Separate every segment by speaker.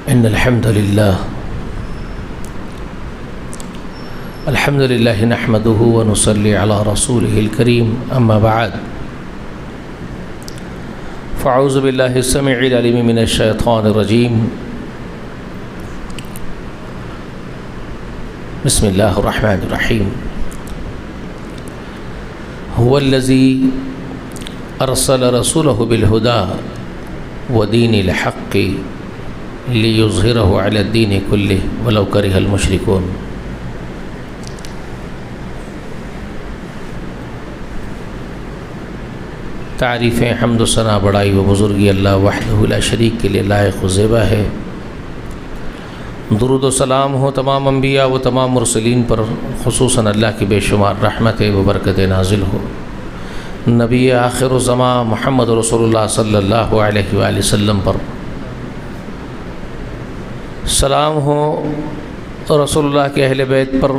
Speaker 1: إن الحمد لله نحمده ونصلي على رسوله الكريم أما بعد فأعوذ بالله السميع العليم من الشيطان الرجيم بسم الله الرحمن الرحيم هو الذي أرسل رسوله بالهدى ودين الحق ليظهره على الدين كله ولو كره المشركون۔ تعریفیں حمد و ثنا بڑائی و بزرگی اللہ وحدہ لا شریک کے لیے لائق و زیبا ہے۔ درود و سلام ہو تمام انبیاء و تمام مرسلین پر، خصوصاً اللہ کی بے شمار رحمت و برکت نازل ہو نبی آخر الزمان محمد رسول اللہ صلی اللہ علیہ وآلہ وسلم پر، سلام ہو رسول اللہ کے اہل بیت پر،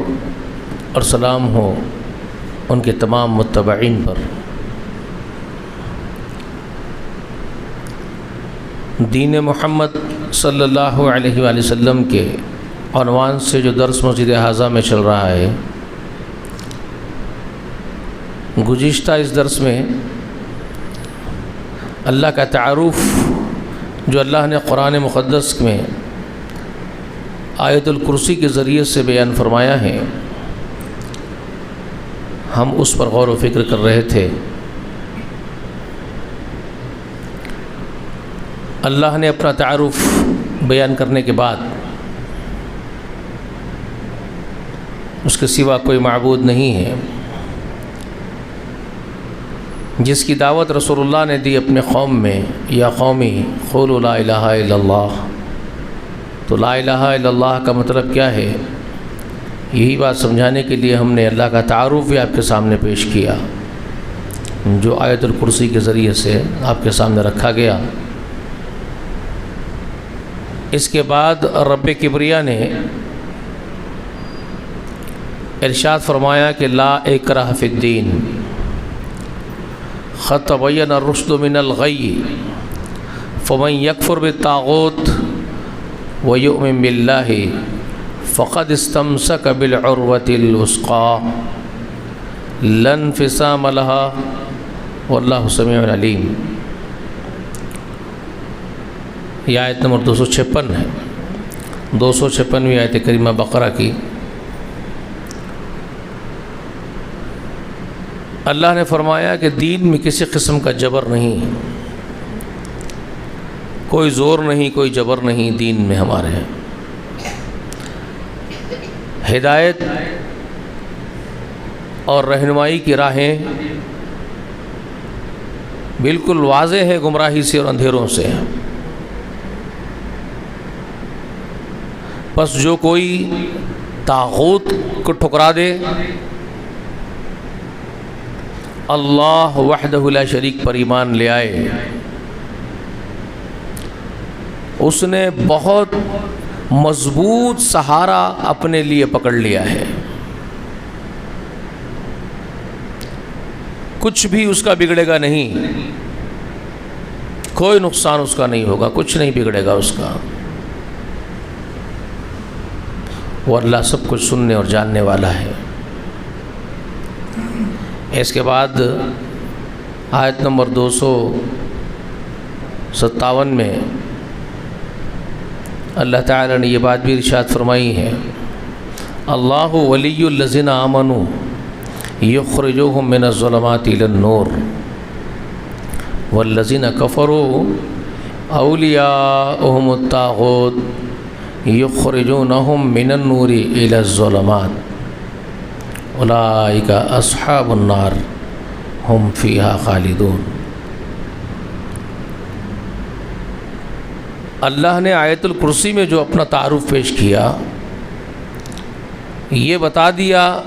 Speaker 1: اور سلام ہو ان کے تمام متبعین پر۔ دین محمد صلی اللہ علیہ وآلہ وسلم کے عنوان سے جو درس مسجد حاضہ میں چل رہا ہے، گزشتہ اس درس میں اللہ کا تعارف جو اللہ نے قرآن مقدس میں آیت الکرسی کے ذریعے سے بیان فرمایا ہے، ہم اس پر غور و فکر کر رہے تھے۔ اللہ نے اپنا تعارف بیان کرنے کے بعد اس کے سوا کوئی معبود نہیں ہے، جس کی دعوت رسول اللہ نے دی اپنے قوم میں، یا قومی قولوا لا الہ الا اللہ۔ تو لا الہ الا اللہ کا مطلب کیا ہے، یہی بات سمجھانے کے لیے ہم نے اللہ کا تعارف بھی آپ کے سامنے پیش کیا، جو آیت الکرسی کے ذریعے سے آپ کے سامنے رکھا گیا۔ اس کے بعد رب کبریا نے ارشاد فرمایا کہ لا اکراہ فی الدین قد تبین الرشد من الغی فمن یکفر بالطاغوت ویؤمن باللہ فقد استمسک بالعروۃ الوثقی لا انفصام لها واللہ سمیع علیم۔ یہ آیت نمبر 256 ہے، 256ویں آیت کریمہ بقرہ کی۔ اللہ نے فرمایا کہ دین میں کسی قسم کا جبر نہیں، کوئی زور نہیں، کوئی جبر نہیں دین میں ہمارے ہیں۔ ہدایت اور رہنمائی کی راہیں بالکل واضح ہے گمراہی سے اور اندھیروں سے۔ بس جو کوئی طاغوت کو ٹھکرا دے، اللہ وحدہ لا شریک پر ایمان لے آئے، اس نے بہت مضبوط سہارا اپنے لیے پکڑ لیا ہے، کچھ بھی اس کا بگڑے گا نہیں، کوئی نقصان اس کا نہیں ہوگا، کچھ نہیں بگڑے گا اس کا۔ وہ اللہ سب کچھ سننے اور جاننے والا ہے۔ اس کے بعد آیت نمبر 257 میں اللہ تعالیٰ نے یہ بات بھی ارشاد فرمائی ہے، اللہ ولی الذین آمنوا یخرجوہم من الظلمات الی النور والذین کفروا اولیاؤہم الطاغوت یخرجونہم من النور الی الظلمات اولئک اصحاب النار ہم فیہا خالدون۔ اللہ نے آیت الکرسی میں جو اپنا تعارف پیش کیا، یہ بتا دیا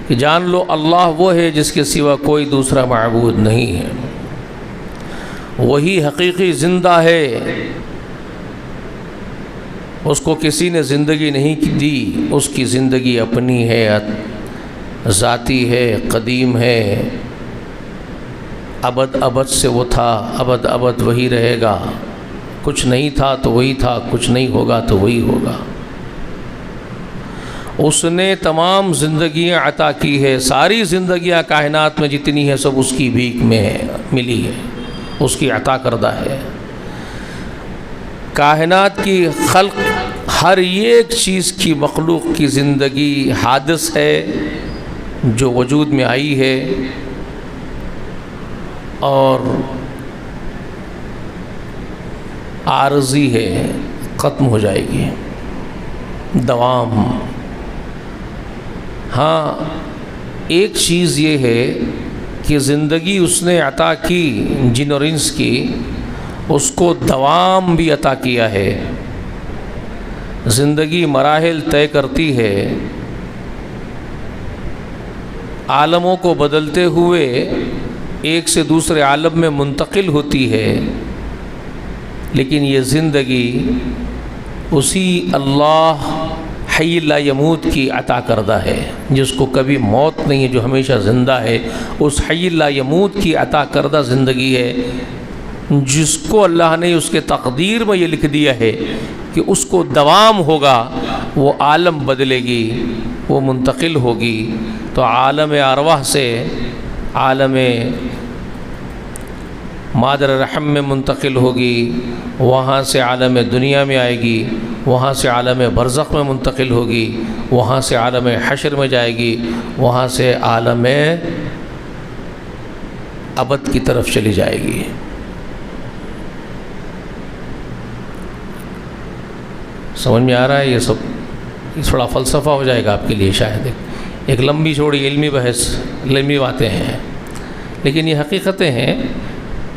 Speaker 1: کہ جان لو اللہ وہ ہے جس کے سوا کوئی دوسرا معبود نہیں ہے، وہی حقیقی زندہ ہے، اس کو کسی نے زندگی نہیں دی، اس کی زندگی اپنی ہے، ذاتی ہے، قدیم ہے، ابد ابد سے وہ تھا، ابد ابد وہی رہے گا، کچھ نہیں تھا تو وہی تھا، کچھ نہیں ہوگا تو وہی ہوگا۔ اس نے تمام زندگیاں عطا کی ہے، ساری زندگیاں کائنات میں جتنی ہے سب اس کی بھیک میں ہے، ملی ہے، اس کی عطا کردہ ہے۔ کائنات کی خلق ہر ایک چیز کی، مخلوق کی زندگی حادث ہے جو وجود میں آئی ہے اور عارضی ہے، ختم ہو جائے گی، دوام۔ ہاں ایک چیز یہ ہے کہ زندگی اس نے عطا کی جن اور انس کی، اس کو دوام بھی عطا کیا ہے۔ زندگی مراحل طے کرتی ہے، عالموں کو بدلتے ہوئے ایک سے دوسرے عالم میں منتقل ہوتی ہے، لیکن یہ زندگی اسی اللہ حی لا یموت کی عطا کردہ ہے، جس کو کبھی موت نہیں ہے، جو ہمیشہ زندہ ہے۔ اس حی لا یموت کی عطا کردہ زندگی ہے جس کو اللہ نے اس کے تقدیر میں یہ لکھ دیا ہے کہ اس کو دوام ہوگا، وہ عالم بدلے گی، وہ منتقل ہوگی۔ تو عالم ارواح سے عالم مادر رحم میں منتقل ہوگی، وہاں سے عالم دنیا میں آئے گی، وہاں سے عالم برزخ میں منتقل ہوگی، وہاں سے عالم حشر میں جائے گی، وہاں سے عالم ابد کی طرف چلی جائے گی۔ سمجھ میں آ رہا ہے؟ یہ سب تھوڑا فلسفہ ہو جائے گا آپ کے لیے شاید، ایک لمبی چوڑی علمی بحث، علمی باتیں ہیں، لیکن یہ حقیقتیں ہیں۔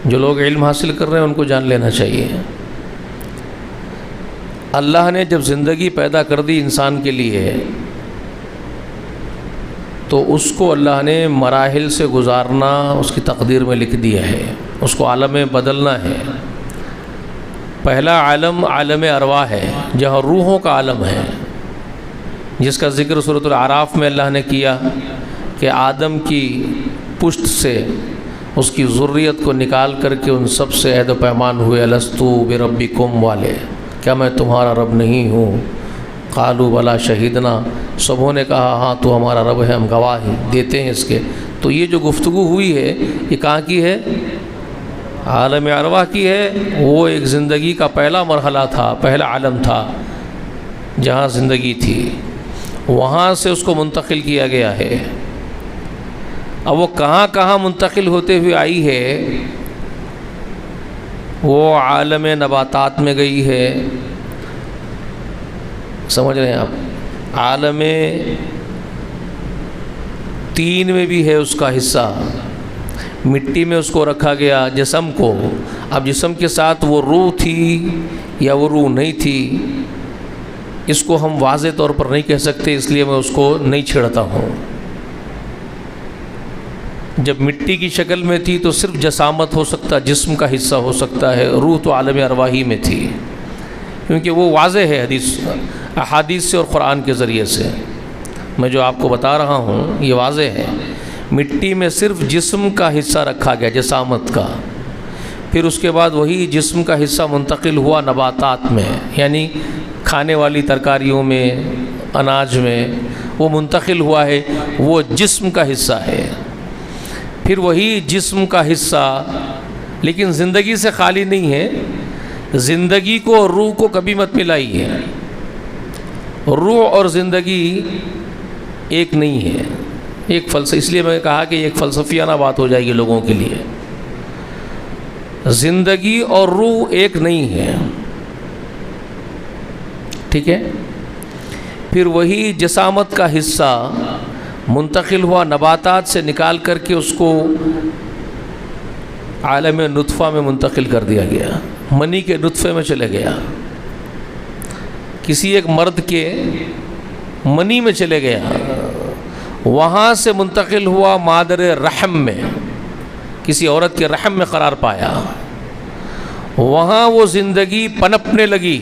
Speaker 1: جو لوگ علم حاصل کر رہے ہیں ان کو جان لینا چاہیے۔ اللہ نے جب زندگی پیدا کر دی انسان کے لیے تو اس کو اللہ نے مراحل سے گزارنا اس کی تقدیر میں لکھ دیا ہے، اس کو عالم میں بدلنا ہے۔ پہلا عالم عالم ارواح ہے، جہاں روحوں کا عالم ہے، جس کا ذکر سورۃ الاعراف میں اللہ نے کیا کہ آدم کی پشت سے اس کی ذریت کو نکال کر کے ان سب سے عہد و پیمان ہوئے، الستو بربکم والے، کیا میں تمہارا رب نہیں ہوں؟ قالوا بلا شہیدنا، سبوں نے کہا ہاں تو ہمارا رب ہے، ہم گواہی دیتے ہیں اس کے۔ تو یہ جو گفتگو ہوئی ہے یہ کہاں کی ہے؟ عالم ارواح کی ہے۔ وہ ایک زندگی کا پہلا مرحلہ تھا، پہلا عالم تھا جہاں زندگی تھی، وہاں سے اس کو منتقل کیا گیا ہے۔ اب وہ کہاں کہاں منتقل ہوتے ہوئے آئی ہے؟ وہ عالم نباتات میں گئی ہے، سمجھ رہے ہیں آپ؟ عالم تین میں بھی ہے اس کا حصہ، مٹی میں اس کو رکھا گیا، جسم کو۔ اب جسم کے ساتھ وہ روح تھی یا وہ روح نہیں تھی، اس کو ہم واضح طور پر نہیں کہہ سکتے، اس لیے میں اس کو نہیں چھیڑتا ہوں۔ جب مٹی کی شکل میں تھی تو صرف جسامت ہو سکتا، جسم کا حصہ ہو سکتا ہے، روح تو عالم ارواحی میں تھی، کیونکہ وہ واضح ہے احادیث سے اور قرآن کے ذریعے سے۔ میں جو آپ کو بتا رہا ہوں یہ واضح ہے۔ مٹی میں صرف جسم کا حصہ رکھا گیا، جسامت کا، پھر اس کے بعد وہی جسم کا حصہ منتقل ہوا نباتات میں، یعنی کھانے والی ترکاریوں میں، اناج میں، وہ منتقل ہوا ہے، وہ جسم کا حصہ ہے۔ پھر وہی جسم کا حصہ لیکن زندگی سے خالی نہیں ہے، زندگی کو اور روح کو کبھی مت ملائیے، روح اور زندگی ایک نہیں ہے، ایک اس لیے میں نے کہا کہ ایک فلسفیانہ بات ہو جائے گی لوگوں کے لیے۔ زندگی اور روح ایک نہیں ہے، ٹھیک ہے؟ پھر وہی جسامت کا حصہ منتقل ہوا نباتات سے نکال کر کے اس کو عالم نطفہ میں منتقل کر دیا گیا، منی کے نطفے میں چلے گیا، کسی ایک مرد کے منی میں چلے گیا، وہاں سے منتقل ہوا مادر رحم میں، کسی عورت کے رحم میں قرار پایا، وہاں وہ زندگی پنپنے لگی،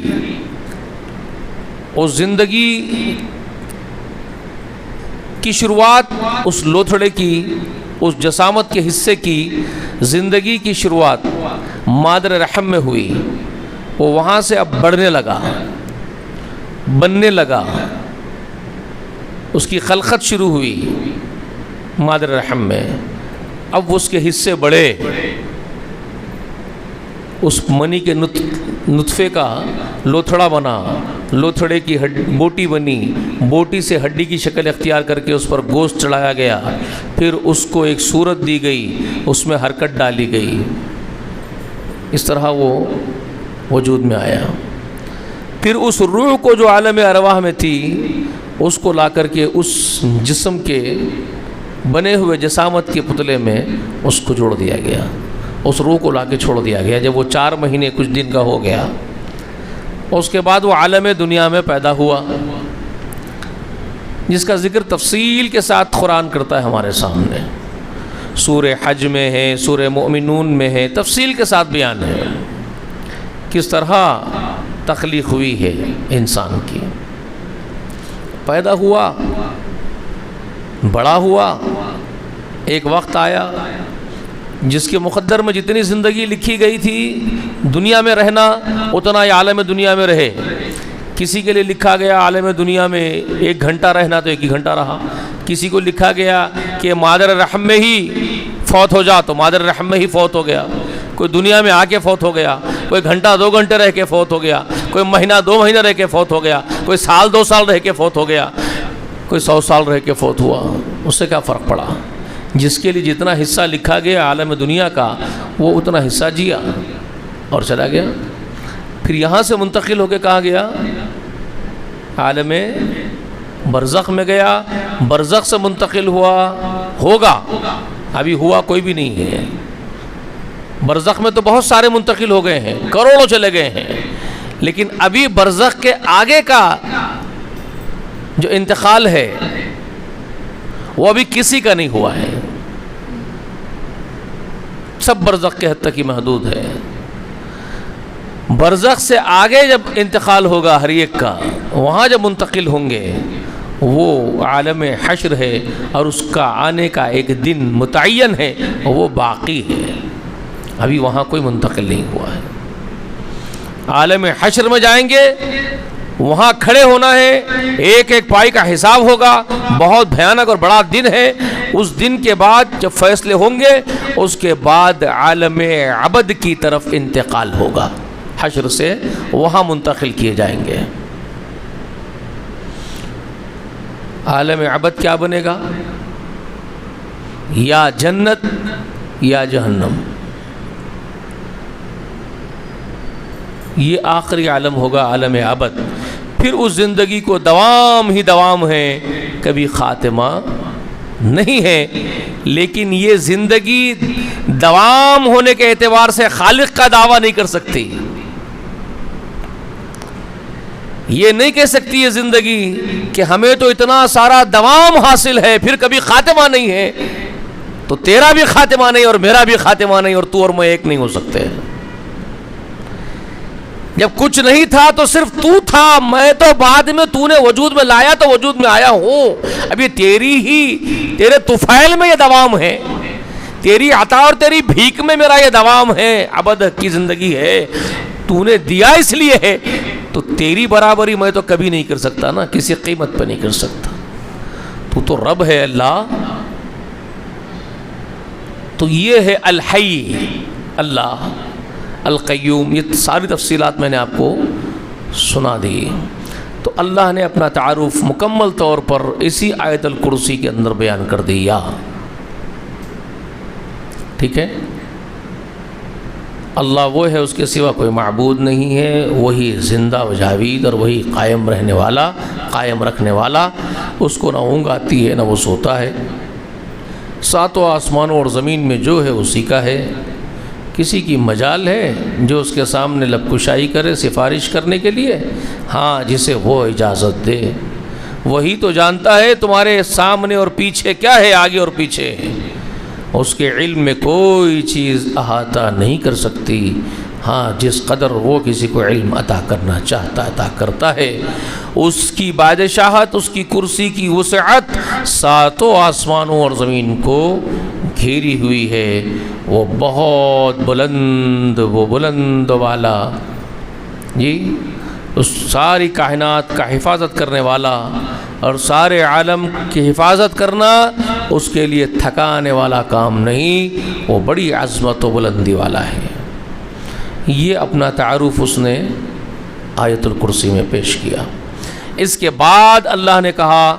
Speaker 1: اس زندگی کی شروعات اس لوتھڑے کی، اس جسامت کے حصے کی زندگی کی شروعات مادر رحم میں ہوئی، وہ وہاں سے اب بڑھنے لگا، بننے لگا، اس کی خلقت شروع ہوئی مادر رحم میں۔ اب اس کے حصے بڑھے، اس منی کے نطفے کا لوتھڑا بنا، لوتھڑے کی بوٹی بنی، بوٹی سے ہڈی کی شکل اختیار کر کے اس پر گوشت چڑھایا گیا، پھر اس کو ایک صورت دی گئی، اس میں حرکت ڈالی گئی، اس طرح وہ وجود میں آیا۔ پھر اس روح کو جو عالم ارواح میں تھی اس کو لا کر کے اس جسم کے بنے ہوئے جسامت کے پتلے میں اس کو جوڑ دیا گیا، اس روح کو لا کے چھوڑ دیا گیا۔ جب وہ 4 مہینے کچھ دن کا ہو گیا، اس کے بعد وہ عالم دنیا میں پیدا ہوا، جس کا ذکر تفصیل کے ساتھ قرآن کرتا ہے ہمارے سامنے، سورہ حج میں ہے، سورہ مؤمنون میں ہے، تفصیل کے ساتھ بیان ہے کس طرح تخلیق ہوئی ہے انسان کی۔ پیدا ہوا، بڑا ہوا، ایک وقت آیا جس کے مقدر میں جتنی زندگی لکھی گئی تھی دنیا میں رہنا، اتنا ہی عالم دنیا میں رہے۔ کسی کے لیے لکھا گیا عالم دنیا میں 1 گھنٹہ رہنا تو 1 ہی گھنٹہ رہا، کسی کو لکھا گیا کہ مادر رحم میں ہی فوت ہو جا تو مادر رحم میں ہی فوت ہو گیا، کوئی دنیا میں آ کے فوت ہو گیا، کوئی گھنٹہ 2 گھنٹے رہ کے فوت ہو گیا، کوئی مہینہ 2 مہینے رہ کے فوت ہو گیا، کوئی سال 2 سال رہ کے فوت ہو گیا، کوئی 100 سال رہ کے فوت ہوا۔ اس سے کیا فرق پڑا؟ جس کے لیے جتنا حصہ لکھا گیا عالم دنیا کا وہ اتنا حصہ جیا اور چلا گیا۔ پھر یہاں سے منتقل ہو کے کہاں گیا؟ عالم برزخ میں گیا، برزخ سے منتقل ہوا، ہوگا، ابھی ہوا کوئی بھی نہیں ہے۔ برزخ میں تو بہت سارے منتقل ہو گئے ہیں، کروڑوں چلے گئے ہیں، لیکن ابھی برزخ کے آگے کا جو انتقال ہے وہ ابھی کسی کا نہیں ہوا ہے، سب برزخ کے حد تک ہی محدود ہے۔ برزخ سے آگے جب انتقال ہوگا ہر ایک کا، وہاں جب منتقل ہوں گے، وہ عالم حشر ہے اور اس کا آنے کا ایک دن متعین ہے، وہ باقی ہے، ابھی وہاں کوئی منتقل نہیں ہوا ہے۔ عالم حشر میں جائیں گے، وہاں کھڑے ہونا ہے، ایک ایک پائی کا حساب ہوگا، بہت بھیانک اور بڑا دن ہے۔ اس دن کے بعد جب فیصلے ہوں گے، اس کے بعد عالم عبد کی طرف انتقال ہوگا، حشر سے وہاں منتقل کیے جائیں گے۔ عالم عبد کیا بنے گا؟ یا جنت یا جہنم، یہ آخری عالم ہوگا، عالم عبد۔ پھر اس زندگی کو دوام ہی دوام ہے، کبھی خاتمہ نہیں ہے، لیکن یہ زندگی دوام ہونے کے اعتبار سے خالق کا دعویٰ نہیں کر سکتی۔ یہ نہیں کہہ سکتی یہ زندگی کہ ہمیں تو اتنا سارا دوام حاصل ہے پھر کبھی خاتمہ نہیں ہے، تو تیرا بھی خاتمہ نہیں اور میرا بھی خاتمہ نہیں، اور تو اور میں ایک نہیں ہو سکتے۔ جب کچھ نہیں تھا تو صرف تو تھا، میں تو بعد میں تو نے وجود میں لایا تو وجود میں آیا ہوں، ابھی تیرے طفیل میں یہ دوام ہے، تیری عطا اور تیری بھیک میں میرا یہ دوام ہے، عبد کی زندگی ہے، تو نے دیا اس لیے ہے، تو تیری برابری میں تو کبھی نہیں کر سکتا نا، کسی قیمت پہ نہیں کر سکتا، تو رب ہے اللہ۔ تو یہ ہے الحی اللہ القیوم، یہ ساری تفصیلات میں نے آپ کو سنا دی۔ تو اللہ نے اپنا تعارف مکمل طور پر اسی آیت الکرسی کے اندر بیان کر دیا، ٹھیک ہے؟ اللہ وہ ہے، اس کے سوا کوئی معبود نہیں ہے، وہی زندہ و جاوید اور وہی قائم رہنے والا، قائم رکھنے والا، اس کو نہ اونگ آتی ہے نہ وہ سوتا ہے، ساتوں آسمانوں اور زمین میں جو ہے اسی کا ہے، کسی کی مجال ہے جو اس کے سامنے لب کشائی کرے سفارش کرنے کے لیے؟ ہاں، جسے وہ اجازت دے، وہی تو جانتا ہے تمہارے سامنے اور پیچھے کیا ہے، آگے اور پیچھے، اس کے علم میں کوئی چیز احاطہ نہیں کر سکتی۔ ہاں، جس قدر وہ کسی کو علم عطا کرنا چاہتا عطا کرتا ہے، اس کی بادشاہت، اس کی کرسی کی وسعت ساتوں آسمانوں اور زمین کو گھیری ہوئی ہے، وہ بہت بلند، وہ بلند والا جی اس ساری کائنات کا حفاظت کرنے والا اور سارے عالم کی حفاظت کرنا اس کے لیے تھکانے والا کام نہیں، وہ بڑی عظمت و بلندی والا ہے۔ یہ اپنا تعارف اس نے آیت الکرسی میں پیش کیا۔ اس کے بعد اللہ نے کہا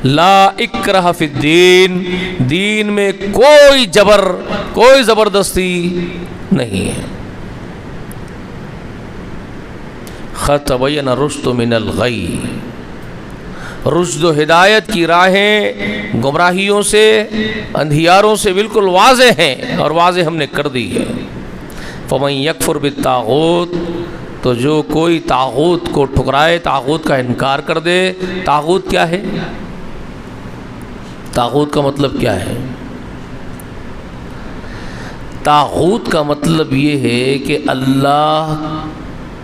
Speaker 1: لا اکرہ فی الدین، دین میں کوئی جبر، کوئی زبردستی نہیں ہے۔ قد تبین الرشد من الغی، رشد و ہدایت کی راہیں گمراہیوں سے، اندھیاروں سے بالکل واضح ہیں، اور واضح ہم نے کر دی ہے۔ فمن یکفر بالطاغوت، تو جو کوئی طاغوت کو ٹھکرائے، طاغوت کا انکار کر دے۔ طاغوت کیا ہے؟ طاغوت کا مطلب کیا ہے؟ طاغوت کا مطلب یہ ہے کہ اللہ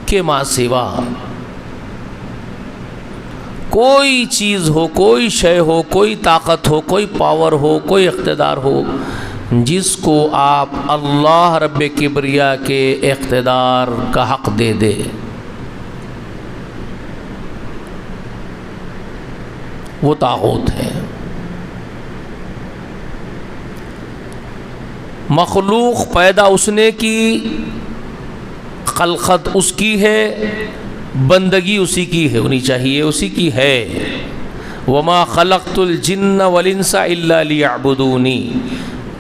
Speaker 1: کے ماں سوا کوئی چیز ہو، کوئی شے ہو، کوئی طاقت ہو، کوئی پاور ہو، کوئی اقتدار ہو، جس کو آپ اللہ رب کبریا کے اقتدار کا حق دے دے، وہ طاغوت ہے۔ مخلوق پیدا اس نے کی، خلقت اس کی ہے، بندگی اسی کی ہے، ہونی چاہیے اسی کی ہے۔ وما خلقت الجن والانس الا لیعبدونی،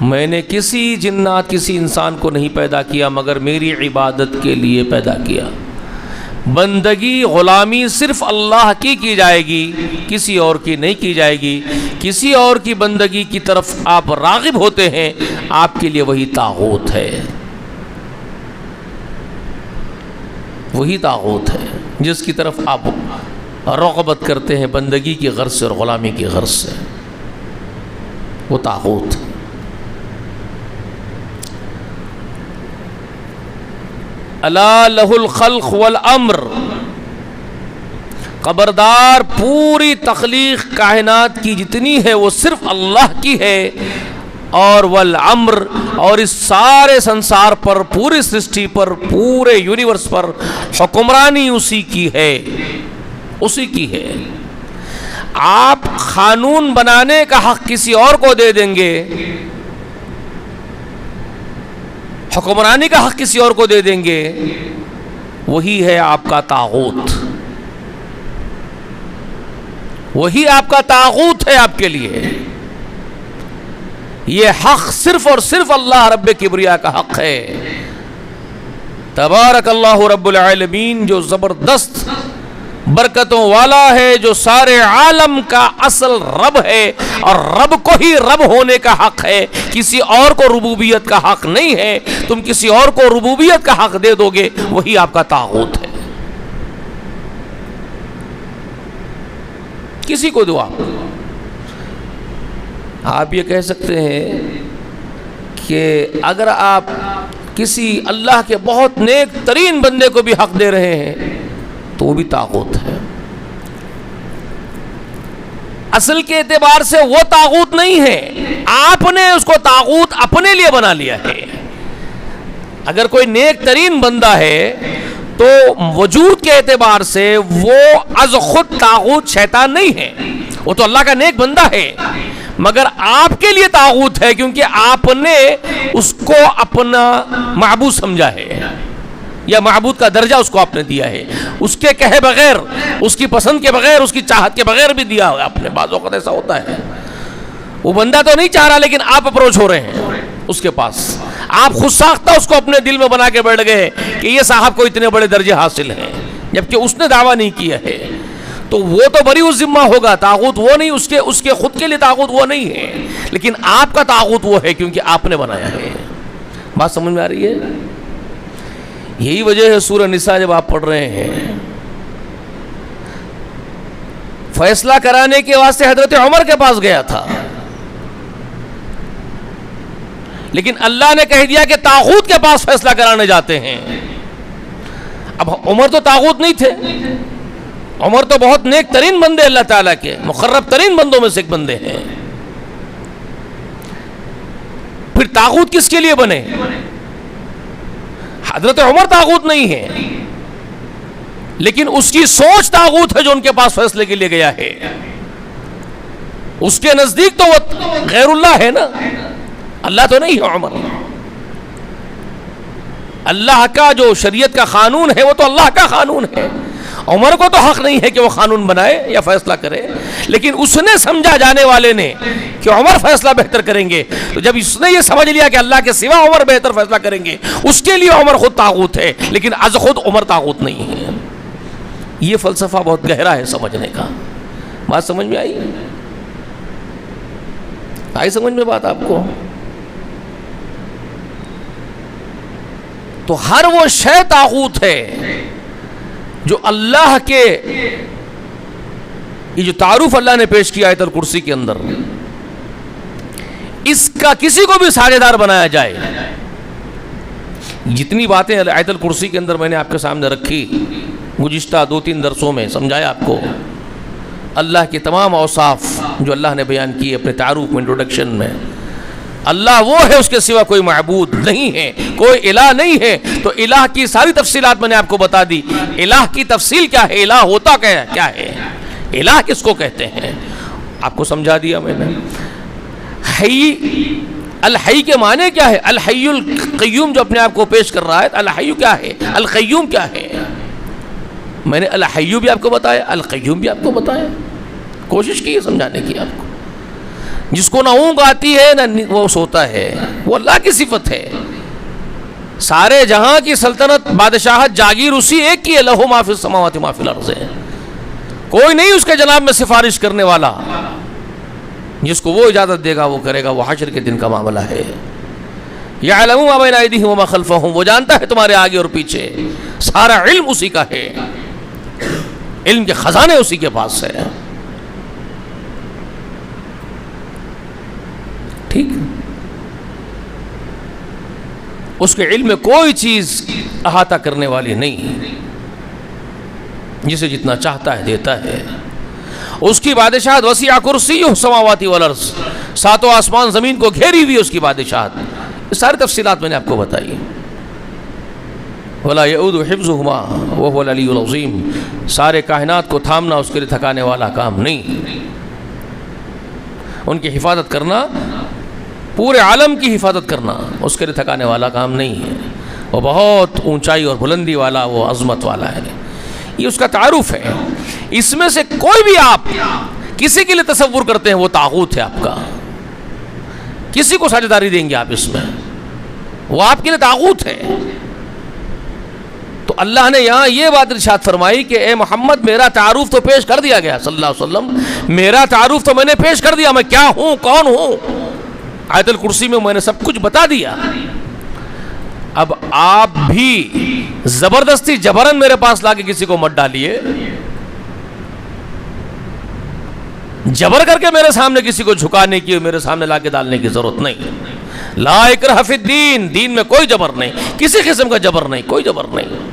Speaker 1: میں نے کسی جنات، کسی انسان کو نہیں پیدا کیا مگر میری عبادت کے لیے پیدا کیا۔ بندگی، غلامی صرف اللہ کی جائے گی، کسی اور کی نہیں کی جائے گی۔ کسی اور کی بندگی کی طرف آپ راغب ہوتے ہیں، آپ کے لیے وہی طاغوت ہے، وہی طاغوت ہے جس کی طرف آپ رغبت کرتے ہیں بندگی کی غرض سے اور غلامی کی غرض سے، وہ طاغوت۔ الا لہ الخلق والامر، خبردار پوری تخلیق کائنات کی جتنی ہے وہ صرف اللہ کی ہے، اور والامر، اور اس سارے سنسار پر، پوری سرشٹی پر، پورے یونیورس پر حکمرانی اسی کی ہے، اسی کی ہے۔ آپ قانون بنانے کا حق کسی اور کو دے دیں گے، حکمرانی کا حق کسی اور کو دے دیں گے، وہی ہے آپ کا طاغوت، وہی آپ کا طاغوت ہے آپ کے لیے۔ یہ حق صرف اور صرف اللہ رب کبریا کا حق ہے۔ تبارک اللہ رب العالمین، جو زبردست برکتوں والا ہے، جو سارے عالم کا اصل رب ہے، اور رب کو ہی رب ہونے کا حق ہے، کسی اور کو ربوبیت کا حق نہیں ہے۔ تم کسی اور کو ربوبیت کا حق دے دو گے، وہی آپ کا طاغوت ہے۔ کسی کو دو آپ یہ کہہ سکتے ہیں کہ اگر آپ کسی اللہ کے بہت نیک ترین بندے کو بھی حق دے رہے ہیں تو وہ بھی طاغوت ہے۔ اصل کے اعتبار سے وہ طاغوت نہیں ہے، آپ نے اس کو طاغوت اپنے لیے بنا لیا ہے۔ اگر کوئی نیک ترین بندہ ہے تو وجود کے اعتبار سے وہ از خود طاغوت شیطان نہیں ہے، وہ تو اللہ کا نیک بندہ ہے، مگر آپ کے لیے طاغوت ہے کیونکہ آپ نے اس کو اپنا معبود سمجھا ہے، یا معبود کا درجہ اس کو آپ نے دیا ہے، اس کے کہے بغیر، اس کی پسند کے بغیر، اس کی چاہت کے بغیر بھی دیا ہے آپ نے۔ بعض اوقات ایسا ہوتا ہے، وہ بندہ تو نہیں چاہ رہا لیکن آپ اپروچ ہو رہے ہیں اس کے پاس، آپ خود ساختہ اس کو اپنے دل میں بنا کے بیٹھ گئے کہ یہ صاحب کو اتنے بڑے درجے حاصل ہیں، جبکہ اس نے دعویٰ نہیں کیا ہے، تو وہ تو بری اس ذمہ ہوگا، طاغوت وہ نہیں، اس کے خود کے لیے طاغوت وہ نہیں ہے، لیکن آپ کا طاغوت وہ ہے کیونکہ آپ نے بنایا ہے۔ بات سمجھ میں آ رہی ہے؟ یہی وجہ ہے سورہ نساء جب آپ پڑھ رہے ہیں، فیصلہ کرانے کے واسطے حضرت عمر کے پاس گیا تھا، لیکن اللہ نے کہہ دیا کہ طاغوت کے پاس فیصلہ کرانے جاتے ہیں۔ اب عمر تو طاغوت نہیں تھے، عمر تو بہت نیک ترین بندے، اللہ تعالیٰ کے مقرب ترین بندوں میں سے ایک بندے ہیں، پھر طاغوت کس کے لیے بنے؟ حضرت عمر طاغوت نہیں ہے، لیکن اس کی سوچ طاغوت ہے جو ان کے پاس فیصلے کے لیے گیا ہے. اس کے نزدیک تو وہ غیر اللہ ہے نا, اللہ تو نہیں ہے عمر. اللہ کا جو شریعت کا قانون ہے وہ تو اللہ کا قانون ہے. عمر کو تو حق نہیں ہے کہ وہ قانون بنائے یا فیصلہ کرے, لیکن اس نے سمجھا, جانے والے نے, کہ عمر فیصلہ بہتر کریں گے. تو جب اس نے یہ سمجھ لیا کہ اللہ کے سوا عمر بہتر فیصلہ کریں گے, اس کے لیے عمر خود طاغوت ہے, لیکن از خود عمر طاغوت نہیں ہے. یہ فلسفہ بہت گہرا ہے سمجھنے کا. بات سمجھ میں آئی سمجھ میں بات آپ کو؟ تو ہر وہ شے طاغوت ہے جو اللہ کے, یہ جو تعارف اللہ نے پیش کیا آیت الکرسی کے اندر, اس کا کسی کو بھی ساجھے دار بنایا جائے. جتنی باتیں آیت الکرسی کے اندر میں نے آپ کے سامنے رکھی, گزشتہ 2-3 درسوں میں سمجھایا آپ کو اللہ کے تمام اوصاف جو اللہ نے بیان کیے اپنے تعارف میں, انٹروڈکشن میں. اللہ وہ ہے, اس کے سوا کوئی معبود نہیں ہے, کوئی الہ نہیں ہے. تو الہ کی ساری تفصیلات میں نے آپ کو بتا دی. الہ کی تفصیل کیا ہے, الہ ہوتا کیا ہے, الہ کس کو کہتے ہیں, آپ کو سمجھا دیا میں نے. حی, الحی کے معنی کیا ہے, الحی القیوم جو اپنے آپ کو پیش کر رہا ہے, الحی کیا ہے, القیوم کیا ہے. میں نے الحی بھی آپ کو بتایا, القیوم بھی آپ کو بتایا, کوشش کی ہے سمجھانے کی آپ کو. جس کو نہ اونگ آتی ہے نہ وہ سوتا ہے, وہ اللہ کی صفت ہے. سارے جہاں کی سلطنت, بادشاہت, جاگیر اسی ایک کی ہے. لہو ما فی السماوات ما فی الارض. کوئی نہیں اس کے جناب میں سفارش کرنے والا. جس کو وہ اجازت دے گا وہ کرے گا. وہ حشر کے دن کا معاملہ ہے. یعلم ما بین ایدیہم وما خلفہم, وہ جانتا ہے تمہارے آگے اور پیچھے. سارا علم اسی کا ہے, علم کے خزانے اسی کے پاس ہے. ٹھیک, اس کے علم میں کوئی چیز احاطہ کرنے والی نہیں, جسے جتنا چاہتا ہے دیتا ہے. اس کی بادشاہت وسیع کرسیہ السماوات والارض, ساتوں آسمان زمین کو گھیری ہوئی اس کی بادشاہت. یہ ساری تفصیلات میں نے آپ کو بتائی. ولا یعود حفظہما وہو العلی العظیم, سارے کائنات کو تھامنا اس کے لیے تھکانے والا کام نہیں. ان کی حفاظت کرنا, پورے عالم کی حفاظت کرنا اس کے لیے تھکانے والا کام نہیں ہے. وہ بہت اونچائی اور بلندی والا, وہ عظمت والا ہے. یہ اس کا تعارف ہے. اس میں سے کوئی بھی آپ کسی کے لیے تصور کرتے ہیں وہ طاغوت ہے آپ کا. کسی کو ساجھیداری دیں گے آپ اس میں, وہ آپ کے لیے طاغوت ہے. تو اللہ نے یہاں یہ بات ارشاد فرمائی کہ اے محمد, میرا تعارف تو پیش کر دیا گیا صلی اللہ علیہ وسلم, میرا تعارف تو میں نے پیش کر دیا, میں کیا ہوں, کون ہوں. آیت الکرسی میں میں نے سب کچھ بتا دیا. اب آپ بھی زبردستی جبرن میرے پاس لا کے کسی کو مت ڈالیے. جبر کر کے میرے سامنے کسی کو جھکانے کی, میرے سامنے لا کے ڈالنے کی ضرورت نہیں. لا اکراہ فی الدین, دین میں کوئی جبر نہیں, کسی قسم کا جبر نہیں, کوئی جبر نہیں.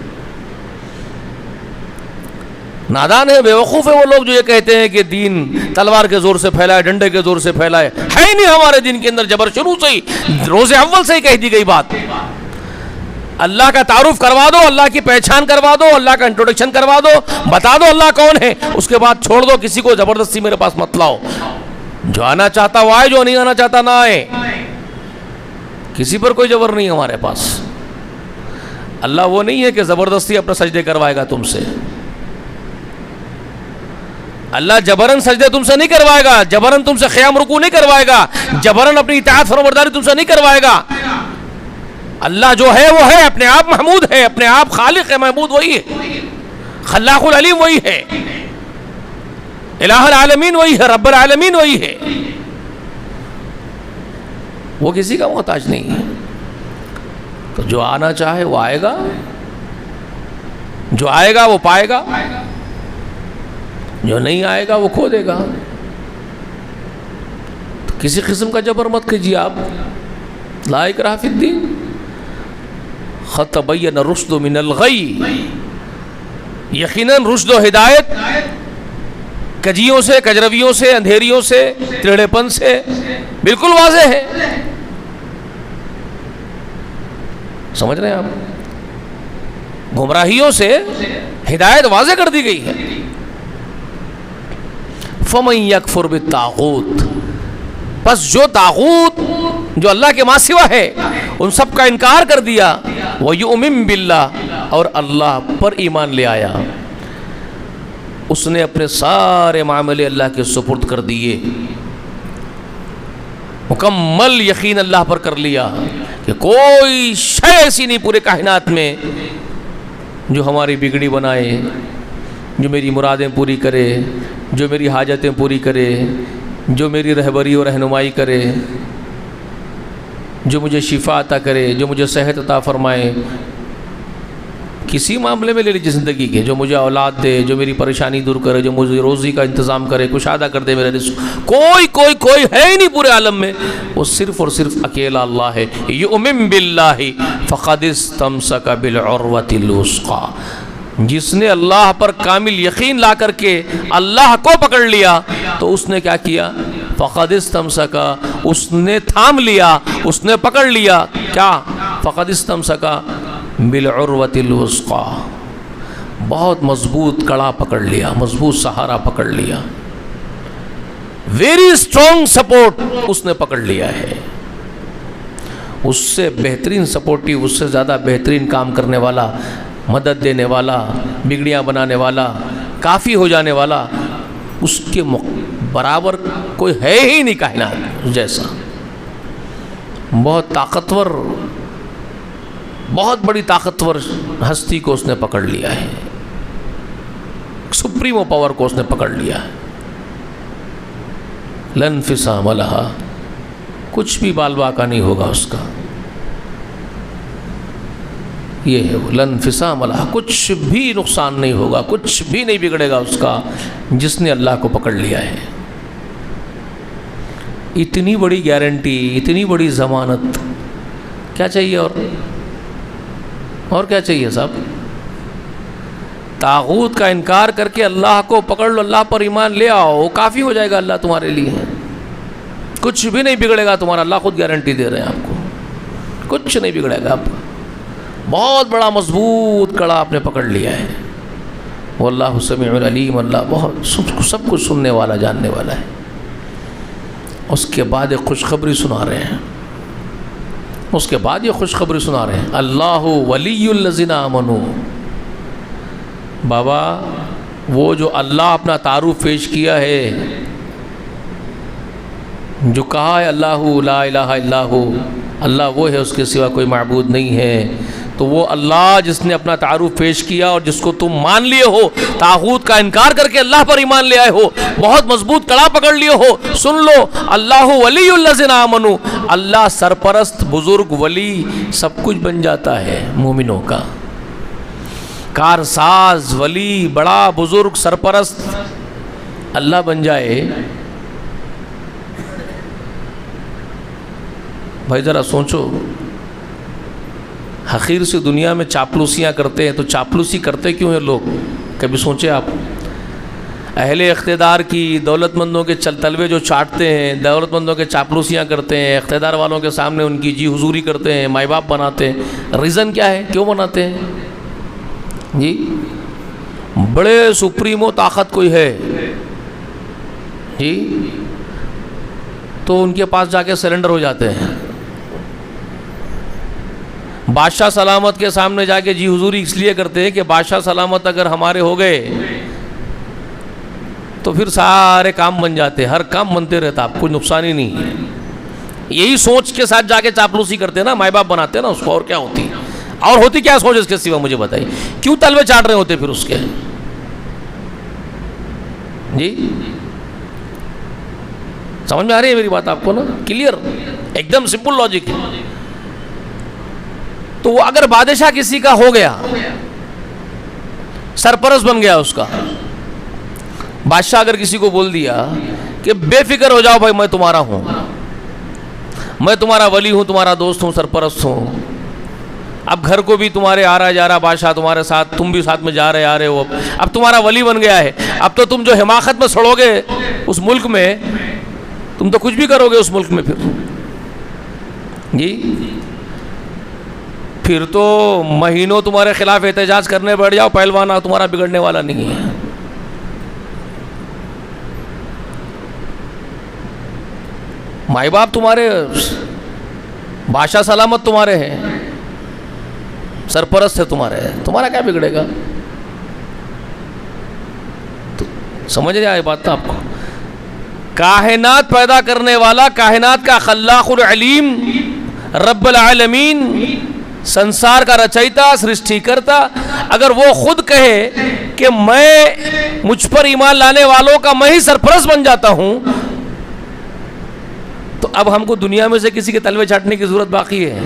Speaker 1: نادان ہے, بیوقوف ہے وہ لوگ جو یہ کہتے ہیں کہ دین تلوار کے زور سے پھیلا ہے, ڈنڈے کے زور سے پھیلا ہے. ہے ہی نہیں ہمارے دین کے اندر جبر. شروع سے ہی, روز اول سے ہی کہہ دی گئی بات. اللہ کا تعارف کروا دو, اللہ کی پہچان کروا دو, اللہ کا انٹروڈکشن کروا دو, بتا دو اللہ کون ہے, اس کے بعد چھوڑ دو. کسی کو زبردستی میرے پاس مت لاؤ. جو آنا چاہتا وہ آئے, جو نہیں آنا چاہتا نہ آئے. کسی پر کوئی جبر نہیں ہمارے پاس. اللہ وہ نہیں ہے کہ زبردستی اپنا سجدے کروائے گا تم سے. اللہ جبرن سجدے تم سے نہیں کروائے گا, جبرن تم سے قیام رکوع نہیں کروائے گا, جبرن اپنی اطاعت فرمانبرداری تم سے نہیں کروائے گا. اللہ جو ہے وہ ہے, اپنے آپ محمود ہے, اپنے آپ خالق ہے, محمود وہی ہے, خلاق العلیم وہی ہے, الہ العالمین وہی ہے, رب العالمین وہی ہے. وہ کسی کا محتاج نہیں ہے. تو جو آنا چاہے وہ آئے گا, جو آئے گا وہ پائے گا, جو نہیں آئے گا وہ کھو دے گا. تو کسی قسم کا جبر مت کیجیے آپ. لا اکراہ فی الدین, قد تبین الرشد من الغی. یقیناً رشد و ہدایت کجیوں سے, کجرویوں سے, اندھیریوں سے, ٹیڑھے پن سے بالکل واضح ہے. سمجھ رہے ہیں آپ؟ گمراہیوں سے ہدایت واضح کر دی گئی ہے. فَمَن يَكْفُرْ بِالطَّاغُوتِ، بس جو طاغوت جو اللہ کے ماں سوا ہے ان سب کا انکار کر دیا، وَيُؤْمِن بِاللَّهِ، اور اللہ پر ایمان لے آیا، اس نے اپنے سارے معاملے اللہ کے سپرد کر دیے، مکمل یقین اللہ پر کر لیا کہ کوئی شے ایسی نہیں پورے کائنات میں جو ہماری بگڑی بنائے، جو میری مرادیں پوری کرے، جو میری حاجتیں پوری کرے، جو میری رہبری و رہنمائی کرے، جو مجھے شفا عطا کرے، جو مجھے صحت عطا فرمائے کسی معاملے میں لے لیجیے زندگی کے، جو مجھے اولاد دے، جو میری پریشانی دور کرے، جو مجھے روزی کا انتظام کرے، کشادہ کر دے میرے رزق، کوئی ہے ہی نہیں پورے عالم میں، وہ صرف اور صرف اکیلا اللہ ہے. یؤمن باللہ فقد استمسک بالعروۃ الوثقی، جس نے اللہ پر کامل یقین لا کر کے اللہ کو پکڑ لیا تو اس نے کیا کیا؟ فقد استمسک، اس نے تھام لیا، اس نے پکڑ لیا کیا؟ فقد استمسک بالعروۃ الوثقی، بہت مضبوط کڑا پکڑ لیا، مضبوط سہارا پکڑ لیا، ویری اسٹرانگ سپورٹ اس نے پکڑ لیا ہے. اس سے بہترین سپورٹیو، اس سے زیادہ بہترین کام کرنے والا، مدد دینے والا، بگڑیاں بنانے والا، کافی ہو جانے والا، اس کے برابر کوئی ہے ہی نہیں کائنات جیسا. بہت طاقتور، بہت بڑی طاقتور ہستی کو اس نے پکڑ لیا ہے، سپریمو پاور کو اس نے پکڑ لیا ہے. لن انفصام لہا، کچھ بھی بال باقا نہیں ہوگا اس کا، یہ ہے وہ لن انفصام لہا، کچھ بھی نقصان نہیں ہوگا، کچھ بھی نہیں بگڑے گا اس کا، جس نے اللہ کو پکڑ لیا ہے. اتنی بڑی گارنٹی، اتنی بڑی ضمانت، کیا چاہیے اور کیا چاہیے صاحب؟ طاغوت کا انکار کر کے اللہ کو پکڑ لو، اللہ پر ایمان لے آؤ، کافی ہو جائے گا اللہ تمہارے لیے، کچھ بھی نہیں بگڑے گا تمہارا. اللہ خود گارنٹی دے رہے ہیں آپ کو، کچھ نہیں بگڑے گا آپ کا. بہت بڑا مضبوط کڑا آپ نے پکڑ لیا ہے. واللہ سمیع علیم، اللہ بہت سب کچھ سننے والا، جاننے والا ہے. اس کے بعد ایک خوشخبری سنا رہے ہیں، اس کے بعد یہ خوشخبری سنا رہے ہیں، اللہ ولی الذین آمنوا. بابا وہ جو اللہ اپنا تعارف پیش کیا ہے، جو کہا ہے اللہ لا الہ الا ہو، اللہ وہ ہے، اس کے سوا کوئی معبود نہیں ہے، تو وہ اللہ جس نے اپنا تعارف پیش کیا اور جس کو تم مان لیے ہو، طاغوت کا انکار کر کے اللہ پر ایمان لے آئے ہو، بہت مضبوط کڑا پکڑ لیے ہو، سن لو، اللہ ولی الذین آمنوا، اللہ سرپرست، بزرگ، ولی سب کچھ بن جاتا ہے مومنوں کا. کارساز، ولی، بڑا بزرگ، سرپرست اللہ بن جائے. بھائی ذرا سوچو، حقیر سے دنیا میں چاپلوسیاں کرتے ہیں، تو چاپلوسی کرتے کیوں ہیں لوگ؟ کبھی سوچے آپ؟ اہل اقتدار کی، دولت مندوں کے تلوے جو چاٹتے ہیں، دولت مندوں کے چاپلوسیاں کرتے ہیں، اقتدار والوں کے سامنے ان کی جی حضوری کرتے ہیں، مائی باپ بناتے ہیں. ریزن کیا ہے؟ کیوں بناتے ہیں جی؟ بڑے سپریمو طاقت کوئی ہے جی، تو ان کے پاس جا کے سرنڈر ہو جاتے ہیں. بادشاہ سلامت کے سامنے جا کے جی حضوری اس لیے کرتے ہیں کہ بادشاہ سلامت اگر ہمارے ہو گئے تو پھر سارے کام بن جاتے، ہر کام بنتے رہتا، آپ کوئی نقصان ہی نہیں ہے. یہی سوچ کے ساتھ جا کے چاپلوسی کرتے نا، مائی باپ بناتے نا اس کو. اور کیا ہوتی، اور ہوتی کیا سوچ اس کے سوا؟ مجھے بتائیے کیوں تلوے چاٹ رہے ہوتے پھر اس کے جی؟ سمجھ میں آ رہی ہے میری بات آپ کو نا؟ کلیئر، ایک دم سمپل لاجک ہے. تو وہ اگر بادشاہ کسی کا ہو گیا، سرپرست بن گیا اس کا، بادشاہ اگر کسی کو بول دیا کہ بے فکر ہو جاؤ بھائی، میں تمہارا ہوں، میں تمہارا ولی ہوں، تمہارا دوست ہوں، سرپرست ہوں، اب گھر کو بھی تمہارے آ رہا جا رہا بادشاہ تمہارے ساتھ، تم بھی ساتھ میں جا رہے آ رہے ہو، اب تمہارا ولی بن گیا ہے، اب تو تم جو حماقت میں سڑو گے اس ملک میں، تم تو کچھ بھی کرو گے اس ملک میں پھر جی. پھر تو مہینوں تمہارے خلاف احتجاج کرنے بیٹھ جاؤ، پہلوانہ تمہارا بگڑنے والا نہیں ہے۔ مائی باپ تمہارے، بادشاہ سلامت تمہارے ہیں، سرپرست ہے تمہارے، تمہارا کیا بگڑے گا؟ تو سمجھ نہیں آئی بات آپ کو؟ کائنات پیدا کرنے والا، کائنات کا خلاق العلیم، رب العالمین، سنسار کا رچیتا، سرشٹی کرتا، اگر وہ خود کہے کہ میں مجھ پر ایمان لانے والوں کا میں ہی سرپرست بن جاتا ہوں، تو اب ہم کو دنیا میں سے کسی کے تلوے چاٹنے کی ضرورت باقی ہے؟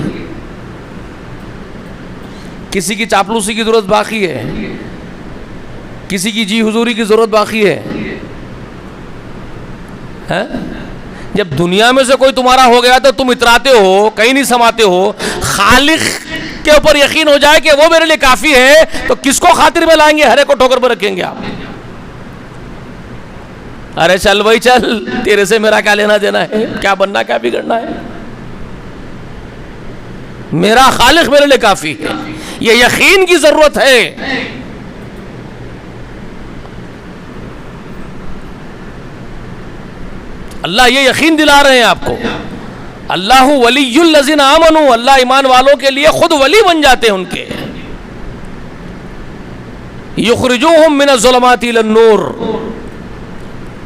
Speaker 1: کسی کی چاپلوسی کی ضرورت باقی ہے؟ کسی کی جی حضوری کی ضرورت باقی ہے؟ جب دنیا میں سے کوئی تمہارا ہو گیا تو تم اتراتے ہو، کہیں نہیں سماتے ہو۔ خالق کے اوپر یقین ہو جائے کہ وہ میرے لیے کافی ہے، تو کس کو خاطر میں لائیں گے؟ ہر ایک کو ٹھوکر پر رکھیں گے آپ۔ ارے چل بھائی چل، تیرے سے میرا کیا لینا دینا ہے؟ کیا بننا، کیا بگڑنا ہے؟ میرا خالق میرے لیے کافی ہے۔ یہ یقین کی ضرورت ہے۔ اللہ یہ یقین دلا رہے ہیں آپ کو، اللہ ولی الذین آمنوا، اللہ ایمان والوں کے لیے خود ولی بن جاتے ہیں ان کے۔ یخرجوہم من الظلمات الی النور،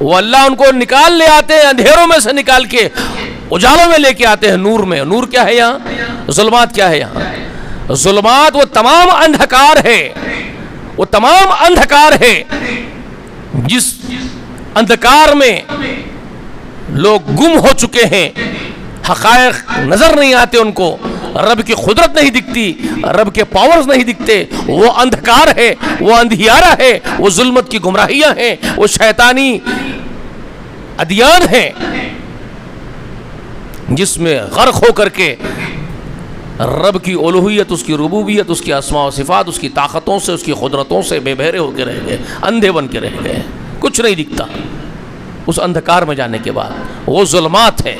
Speaker 1: وہ اللہ ان کو نکال لے آتے ہیں، اندھیروں میں سے نکال کے اجالوں میں لے کے آتے ہیں نور میں۔ نور کیا ہے یہاں؟ ظلمات کیا ہے یہاں؟ ظلمات وہ تمام اندھکار ہے، وہ تمام اندھکار ہے جس اندھکار میں لوگ گم ہو چکے ہیں، حقائق نظر نہیں آتے ان کو، رب کی قدرت نہیں دکھتی، رب کے پاورز نہیں دکھتے۔ وہ اندھکار ہے، وہ اندھیارہ ہے، وہ ظلمت کی گمراہیاں ہیں، وہ شیطانی ادیان ہیں جس میں غرق ہو کر کے رب کی الوہیت، اس کی ربوبیت، اس کی اسماء و صفات، اس کی طاقتوں سے، اس کی قدرتوں سے بے بہرے ہو کے رہ گئے، اندھے بن کے رہ گئے، کچھ نہیں دکھتا۔ اس اندھکار میں جانے کے بعد وہ ظلمات ہے،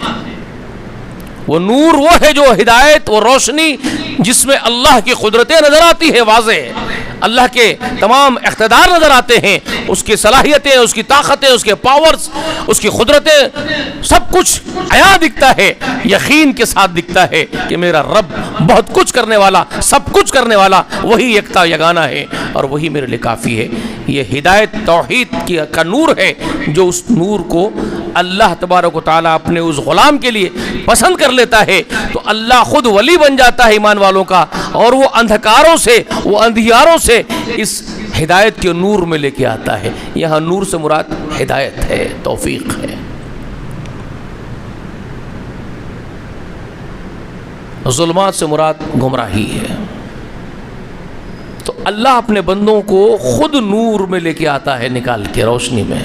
Speaker 1: وہ نور وہ ہے جو ہدایت، وہ روشنی جس میں اللہ کی قدرتیں نظر آتی ہے، واضح اللہ کے تمام اقتدار نظر آتے ہیں، اس کی صلاحیتیں، اس کی طاقتیں، اس کے پاورز، اس کی قدرتیں، سب کچھ عیاں دکھتا ہے، یقین کے ساتھ دکھتا ہے کہ میرا رب بہت کچھ کرنے والا، سب کچھ کرنے والا وہی یکتا یگانہ ہے اور وہی میرے لیے کافی ہے۔ یہ ہدایت توحید کا نور ہے، جو اس نور کو اللہ تبارک و تعالیٰ اپنے اس غلام کے لیے پسند کر لیتا ہے تو اللہ خود ولی بن جاتا ہے ایمان والوں کا، اور وہ اندھکاروں سے، وہ اندھیاروں سے اس ہدایت کے نور میں لے کے آتا ہے۔ یہاں نور سے مراد ہدایت ہے، توفیق ہے۔ ظلمات سے مراد گمراہی ہے۔ تو اللہ اپنے بندوں کو خود نور میں لے کے آتا ہے، نکال کے، روشنی میں،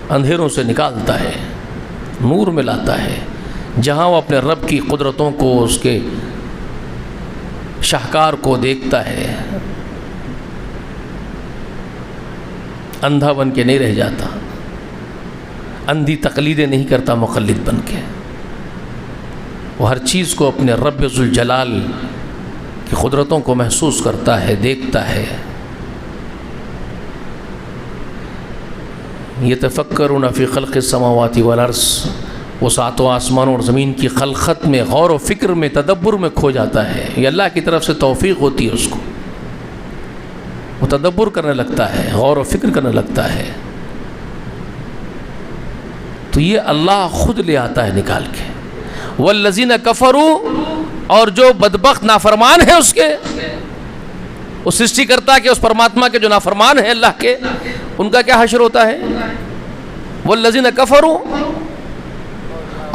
Speaker 1: اندھیروں سے نکالتا ہے، نور میں لاتا ہے، جہاں وہ اپنے رب کی قدرتوں کو، اس کے شاہکار کو دیکھتا ہے، اندھا بن کے نہیں رہ جاتا، اندھی تقلیدیں نہیں کرتا مقلد بن کے، وہ ہر چیز کو اپنے رب ذوالجلال کی قدرتوں کو محسوس کرتا ہے، دیکھتا ہے۔ یتفکرون فی خلق السماوات والارض، وہ ساتوں آسمانوں اور زمین کی خلقت میں غور و فکر میں، تدبر میں کھو جاتا ہے۔ یہ اللہ کی طرف سے توفیق ہوتی ہے اس کو، وہ تدبر کرنے لگتا ہے، غور و فکر کرنے لگتا ہے۔ تو یہ اللہ خود لے آتا ہے نکال کے۔ والذین کفروا، اور جو بدبخت نافرمان ہیں اس کے، وہ سرشٹی کرتا کہ اس پرماتما کے جو نافرمان ہیں اللہ کے، ان کا کیا حشر ہوتا ہے؟ والذین کفروا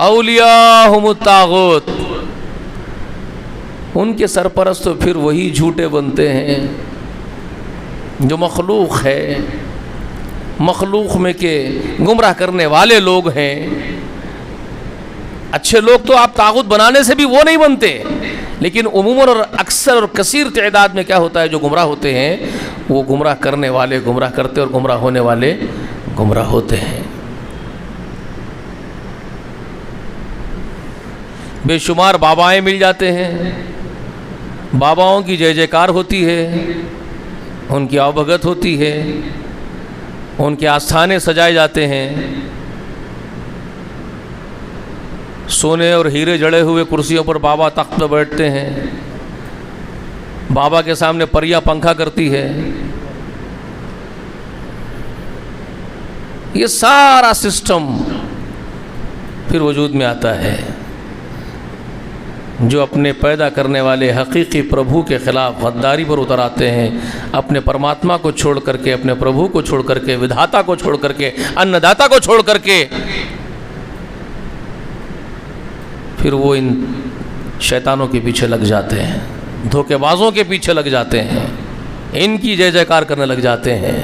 Speaker 1: اولیاءہم الطاغوت، ان کے سرپرست تو پھر وہی جھوٹے بنتے ہیں جو مخلوق ہے، مخلوق میں کے گمراہ کرنے والے لوگ ہیں۔ اچھے لوگ تو آپ طاغوت بنانے سے بھی وہ نہیں بنتے، لیکن عموماً اور اکثر اور کثیر تعداد میں کیا ہوتا ہے، جو گمراہ ہوتے ہیں وہ گمراہ کرنے والے گمراہ کرتے اور گمراہ ہونے والے گمراہ ہوتے ہیں۔ بے شمار بابائیں مل جاتے ہیں، باباؤں کی جے جے کار ہوتی ہے، ان کی آوبھگت ہوتی ہے، ان کے آستھانے سجائے جاتے ہیں، سونے اور ہیرے جڑے ہوئے کرسیوں پر بابا تخت پر بیٹھتے ہیں، بابا کے سامنے پریا پنکھا کرتی ہے۔ یہ سارا سسٹم پھر وجود میں آتا ہے جو اپنے پیدا کرنے والے حقیقی پربھو کے خلاف غداری پر اتر آتے ہیں، اپنے پرماتما کو چھوڑ کر کے، اپنے پربھو کو چھوڑ کر کے، ودھاتا کو چھوڑ کر کے، ان داتا کو چھوڑ کر کے، پھر وہ ان شیطانوں کے پیچھے لگ جاتے ہیں، دھوکے بازوں کے پیچھے لگ جاتے ہیں، ان کی جے جے کار کرنے لگ جاتے ہیں۔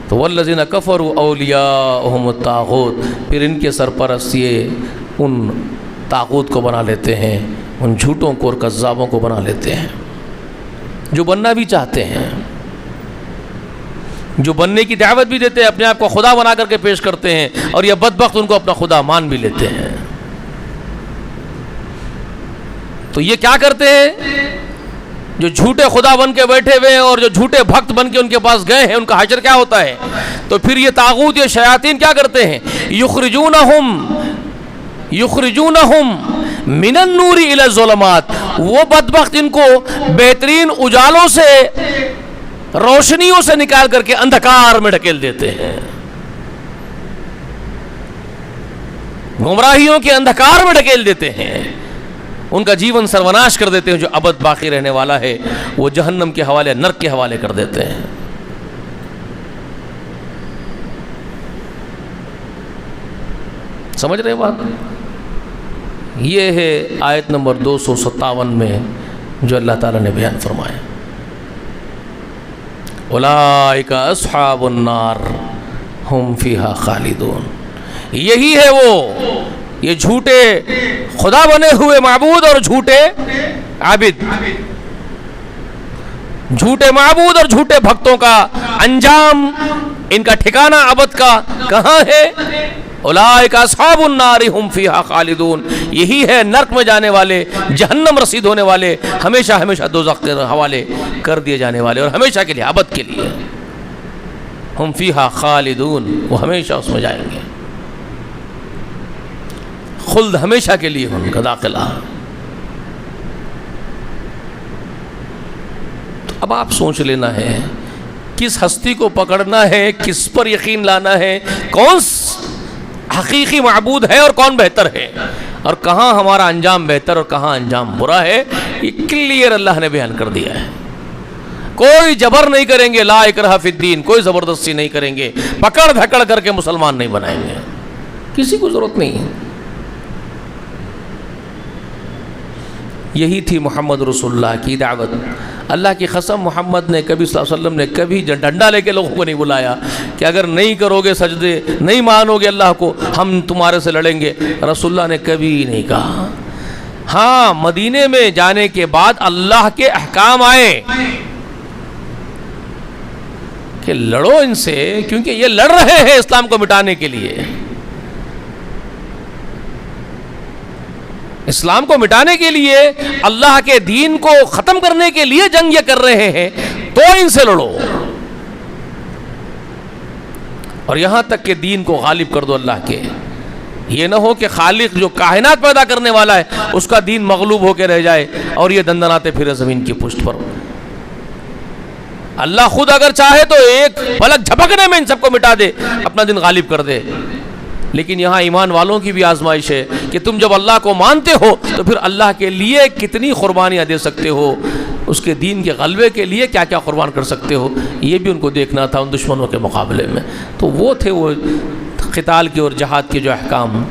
Speaker 1: تو والذین کفروا اولیاءہم الطاغوت، پھر ان کے سرپرست یہ ان طاغوت کو بنا لیتے ہیں، ان جھوٹوں کو اور کذابوں کو بنا لیتے ہیں، جو بننا بھی چاہتے ہیں، جو بننے کی دعوت بھی دیتے ہیں، اپنے آپ کو خدا بنا کر کے پیش کرتے ہیں، اور یہ بدبخت ان کو اپنا خدا مان بھی لیتے ہیں۔ تو یہ کیا کرتے ہیں؟ جو جھوٹے خدا بن کے بیٹھے ہوئے ہیں اور جو جھوٹے بھکت بن کے ان کے پاس گئے ہیں، ان کا حشر کیا ہوتا ہے؟ تو پھر یہ طاغوت، یہ شیاطین کیا کرتے ہیں؟ یخرجونہم من النور الی الظلمات، وہ بدبخت ان کو بہترین اجالوں سے، روشنیوں سے نکال کر کے اندھکار میں ڈھکیل دیتے ہیں، گمراہیوں کے اندھکار میں ڈھکیل دیتے ہیں، ان کا جیون سروناش کر دیتے ہیں، جو ابد باقی رہنے والا ہے وہ جہنم کے حوالے، نرک کے حوالے کر دیتے ہیں۔ سمجھ رہے بات؟ یہ ہے آیت نمبر 257 میں جو اللہ تعالیٰ نے بیان فرمایا، اولئک اصحاب النار ہم فیہا خالدون۔ یہی ہے وہ، یہ جھوٹے خدا بنے ہوئے معبود اور جھوٹے عابد، جھوٹے معبود اور جھوٹے بھکتوں کا انجام، ان کا ٹھکانہ ابد کا کہاں ہے؟ اولئک اصحاب النار ہم فیہا خالدون، یہی ہے نرک میں جانے والے، جہنم رسید ہونے والے، ہمیشہ ہمیشہ دوزخ کے حوالے کر دیے جانے والے، اور ہمیشہ کے لیے، ابد کے لیے، ہم فیہا خالدون، وہ ہمیشہ اس میں جائیں گے، خلد ہمیشہ کے لیے ان کا داخلہ۔ تو اب آپ سوچ لینا ہے کس ہستی کو پکڑنا ہے، کس پر یقین لانا ہے، کون حقیقی معبود ہے اور کون بہتر ہے، اور کہاں ہمارا انجام بہتر اور کہاں انجام برا ہے، یہ کلیئر اللہ نے بیان کر دیا ہے۔ کوئی جبر نہیں کریں گے، لا اکراہ فی الدین، کوئی زبردستی نہیں کریں گے، پکڑ دھکڑ کر کے مسلمان نہیں بنائیں گے، کسی کو ضرورت نہیں ہے۔ یہی تھی محمد رسول اللہ کی دعوت۔ اللہ کی قسم، محمد نے کبھی صلی اللہ علیہ وسلم نے کبھی ڈنڈا لے کے لوگوں کو نہیں بلایا کہ اگر نہیں کرو گے سجدے، نہیں مانو گے اللہ کو، ہم تمہارے سے لڑیں گے، رسول اللہ نے کبھی نہیں کہا۔ ہاں، مدینے میں جانے کے بعد اللہ کے احکام آئے کہ لڑو ان سے، کیونکہ یہ لڑ رہے ہیں اسلام کو مٹانے کے لیے، اسلام کو مٹانے کے لیے، اللہ کے دین کو ختم کرنے کے لیے جنگ یہ کر رہے ہیں، تو ان سے لڑو، اور یہاں تک کہ دین کو غالب کر دو اللہ کے۔ یہ نہ ہو کہ خالق جو کائنات پیدا کرنے والا ہے اس کا دین مغلوب ہو کے رہ جائے اور یہ دندناتے پھرے زمین کی پشت پر۔ اللہ خود اگر چاہے تو ایک پلک جھپکنے میں ان سب کو مٹا دے، اپنا دین غالب کر دے، لیکن یہاں ایمان والوں کی بھی آزمائش ہے کہ تم جب اللہ کو مانتے ہو تو پھر اللہ کے لیے کتنی قربانیاں دے سکتے ہو، اس کے دین کے غلبے کے لیے کیا کیا قربان کر سکتے ہو، یہ بھی ان کو دیکھنا تھا ان دشمنوں کے مقابلے میں۔ تو وہ تھے وہ قتال کے اور جہاد کے جو احکام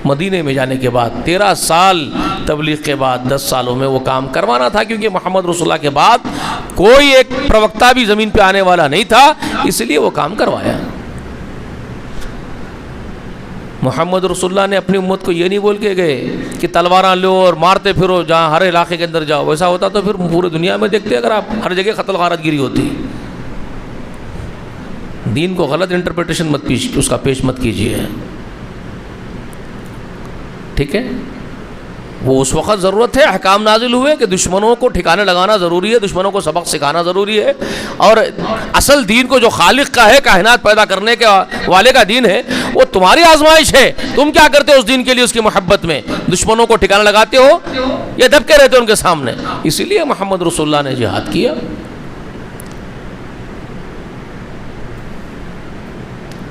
Speaker 1: مدینے میں جانے کے بعد 13 سال تبلیغ کے بعد 10 سالوں میں وہ کام کروانا تھا، کیونکہ محمد رسول اللہ کے بعد کوئی ایک پروکتا بھی زمین پہ آنے والا نہیں تھا، اس لیے وہ کام کروایا۔ محمد رسول اللہ نے اپنی امت کو یہ نہیں بول کے گئے کہ تلواراں لو اور مارتے پھرو جہاں ہر علاقے کے اندر جاؤ، ویسا ہوتا تو پھر پورے دنیا میں دیکھتے اگر آپ ہر جگہ قتل غارت گیری ہوتی۔ دین کو غلط انٹرپریٹیشن مت اس کا پیش مت کیجیے، ٹھیک ہے؟ وہ اس وقت ضرورت ہے، احکام نازل ہوئے کہ دشمنوں کو ٹھکانے لگانا ضروری ہے، دشمنوں کو سبق سکھانا ضروری ہے، اور اصل دین کو جو خالق کا ہے، کائنات پیدا کرنے کے والے کا دین ہے، وہ تمہاری آزمائش ہے۔ تم کیا کرتے ہو اس دین کے لیے، اس کی محبت میں دشمنوں کو ٹھکانے لگاتے ہو یا دبکے رہتے ہو ان کے سامنے؟ اسی لیے محمد رسول اللہ نے جہاد کیا۔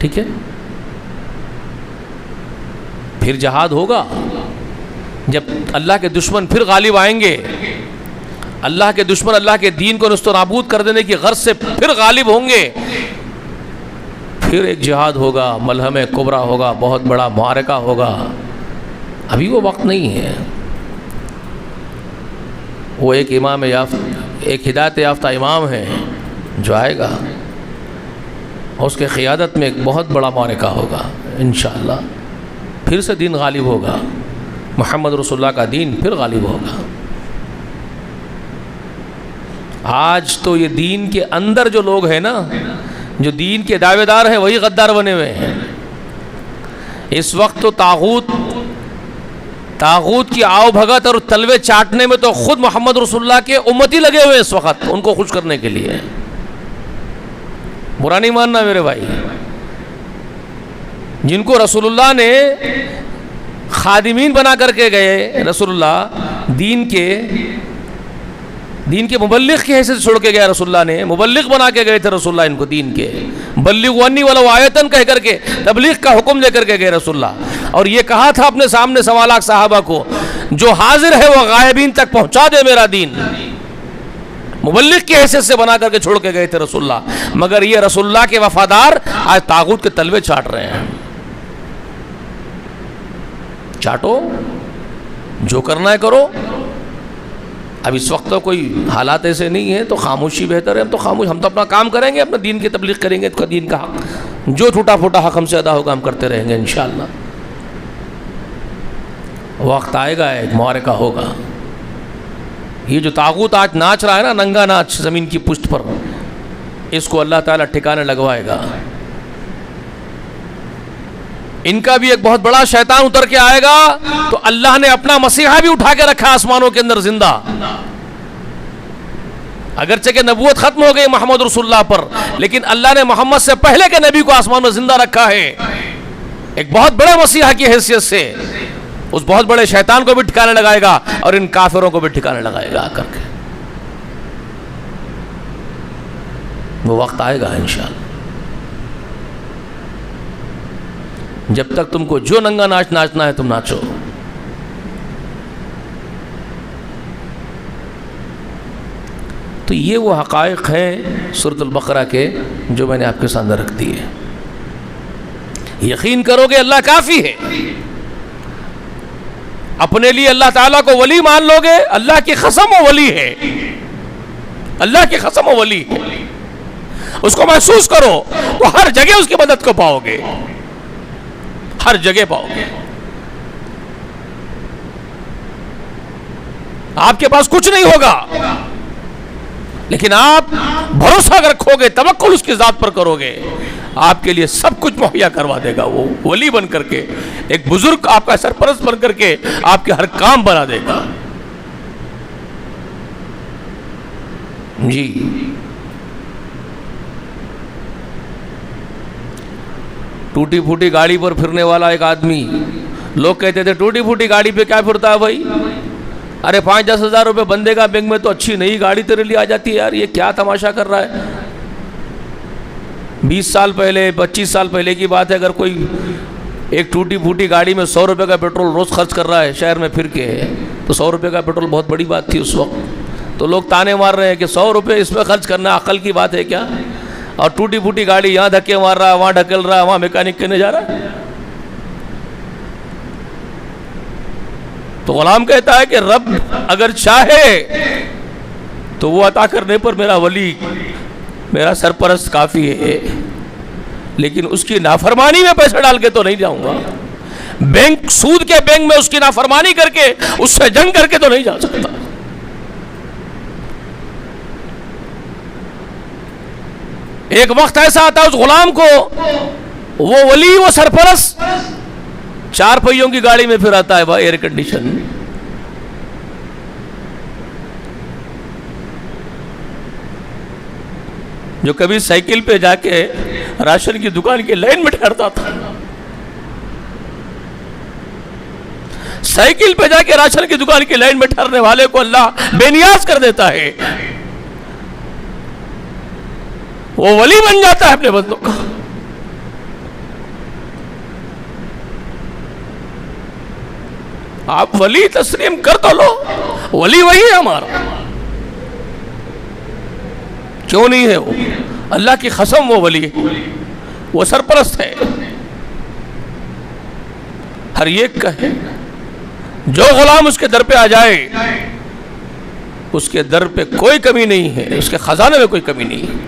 Speaker 1: ٹھیک ہے، پھر جہاد ہوگا جب اللہ کے دشمن پھر غالب آئیں گے، اللہ کے دشمن اللہ کے دین کو نست و نابود کر دینے کی غرض سے پھر غالب ہوں گے، پھر ایک جہاد ہوگا، ملحمہ کبریٰ ہوگا، بہت بڑا معرکہ ہوگا۔ ابھی وہ وقت نہیں ہے۔ وہ ایک امام ایک ہدایت یافتہ امام ہے جو آئے گا، اور اس کے قیادت میں ایک بہت بڑا معرکہ ہوگا انشاءاللہ، پھر سے دین غالب ہوگا، محمد رسول اللہ کا دین پھر غالب ہوگا۔ آج تو یہ دین کے اندر جو لوگ ہیں نا، جو دین کے دعوے دار ہیں، وہی غدار بنے ہوئے ہیں۔ اس وقت تو طاغوت کی آؤ بھگت اور تلوے چاٹنے میں تو خود محمد رسول اللہ کے امتی لگے ہوئے اس وقت، ان کو خوش کرنے کے لیے۔ برا نہیں ماننا میرے بھائی، جن کو رسول اللہ نے خادمین بنا کر کے گئے، رسول اللہ دین کے مبلغ کی حیثیت چھوڑ کے گیا، رسول اللہ نے مبلغ بنا کے گئے تھے رسول اللہ ان کو دین کے، بلغوا عنی ولو آیۃ کہہ کر کے تبلیغ کا حکم دے کر کے گئے رسول اللہ، اور یہ کہا تھا اپنے سامنے 1.25 لاکھ صحابہ کو، جو حاضر ہے وہ غائبین تک پہنچا دے میرا دین۔ مبلغ کی حیثیت سے بنا کر کے چھوڑ کے گئے تھے رسول اللہ، مگر یہ رسول اللہ کے وفادار آج طاغوت کے تلوے چاٹ رہے ہیں۔ چاٹو، جو کرنا ہے کرو۔ اب اس وقت تو کوئی حالات ایسے نہیں ہیں تو خاموشی بہتر ہے، ہم تو اپنا کام کریں گے، اپنا دین کی تبلیغ کریں گے، دین کا حق جو ٹوٹا پھوٹا حق ہم سے ادا ہوگا ہم کرتے رہیں گے انشاءاللہ۔ وقت آئے گا، ایک معرکہ ہوگا۔ یہ جو طاغوت آج ناچ رہا ہے نا، ننگا ناچ زمین کی پشت پر، اس کو اللہ تعالیٰ ٹھکانے لگوائے گا۔ ان کا بھی ایک بہت بڑا شیطان اتر کے آئے گا، تو اللہ نے اپنا مسیحا بھی اٹھا کے رکھا آسمانوں کے اندر زندہ، اگرچہ کہ نبوت ختم ہو گئی محمد رسول اللہ پر، لیکن اللہ نے محمد سے پہلے کے نبی کو آسمان میں زندہ رکھا ہے، ایک بہت بڑے مسیحا کی حیثیت سے۔ اس بہت بڑے شیطان کو بھی ٹھکانے لگائے گا، اور ان کافروں کو بھی ٹھکانے لگائے گا آ کر کے۔ وہ وقت آئے گا انشاءاللہ۔ جب تک تم کو جو ننگا ناچ ناچنا ہے تم ناچو۔ تو یہ وہ حقائق ہیں سورۃ البقرہ کے جو میں نے آپ کے سامنے رکھ دیے۔ یقین کرو گے اللہ کافی ہے، اپنے لیے اللہ تعالیٰ کو ولی مان لو گے، اللہ کی قسم و ولی ہے، اللہ کی قسم و ولی ہے۔ اس کو محسوس کرو تو ہر جگہ اس کی مدد کو پاؤ گے، ہر جگہ پاؤ گے۔ آپ کے پاس کچھ نہیں ہوگا، لیکن آپ بھروسہ رکھو گے، توکل اس کی ذات پر کرو گے، آپ کے لیے سب کچھ مہیا کروا دے گا۔ وہ ولی بن کر کے، ایک بزرگ آپ کا سرپرست بن کر کے آپ کے ہر کام بنا دے گا۔ جی ٹوٹی پھوٹی گاڑی پر پھرنے والا ایک آدمی، لوگ کہتے تھے ٹوٹی پھوٹی گاڑی پہ کیا پھرتا ہے بھائی، ارے 5-10 ہزار روپے بندے کا بینک میں تو اچھی نئی گاڑی تیرے لیے آ جاتی ہے، یار یہ کیا تماشا کر رہا ہے۔ 20 سال پہلے 25 سال پہلے کی بات ہے، اگر کوئی ایک ٹوٹی پھوٹی گاڑی میں 100 روپے کا پیٹرول روز خرچ کر رہا ہے شہر میں پھر کے، تو 100 روپے کا پیٹرول بہت بڑی بات تھی اس وقت۔ تو لوگ تانے مار رہے ہیں کہ 100 روپے اس میں خرچ کرنا عقل کی بات ہے کیا، اور ٹوٹی پھوٹی گاڑی یہاں دھکے مار رہا ہے، وہاں ڈھکل رہا ہے، وہاں میکینک کرنے جا رہا ہے۔ تو غلام کہتا ہے کہ رب اگر چاہے تو وہ عطا کرنے پر میرا ولی، میرا سرپرست کافی ہے، لیکن اس کی نافرمانی میں پیسہ ڈال کے تو نہیں جاؤں گا، بینک سود کے بینک میں اس کی نافرمانی کر کے، اس سے جنگ کر کے تو نہیں جا سکتا۔ ایک وقت ایسا آتا ہے اس غلام کو، وہ ولی وہ سرپرست 4 پہیوں کی گاڑی میں پھر آتا ہے، ایئر کنڈیشن جو کبھی سائیکل پہ جا کے راشن کی دکان کی لائن میں ٹھہرتا تھا، سائیکل پہ جا کے راشن کی دکان کی لائن میں ٹھہرنے والے کو اللہ بے نیاز کر دیتا ہے، وہ ولی بن جاتا ہے اپنے بندوں کا۔ آپ ولی تسلیم کر تو لو، ولی وہی ہے ہمارا، کیوں نہیں ہے وہ؟ اللہ کی قسم وہ ولی ہے، وہ سرپرست ہے، ہر ایک کا ہے۔ جو غلام اس کے در پہ آ جائے، اس کے در پہ کوئی کمی نہیں ہے، اس کے خزانے میں کوئی کمی نہیں ہے۔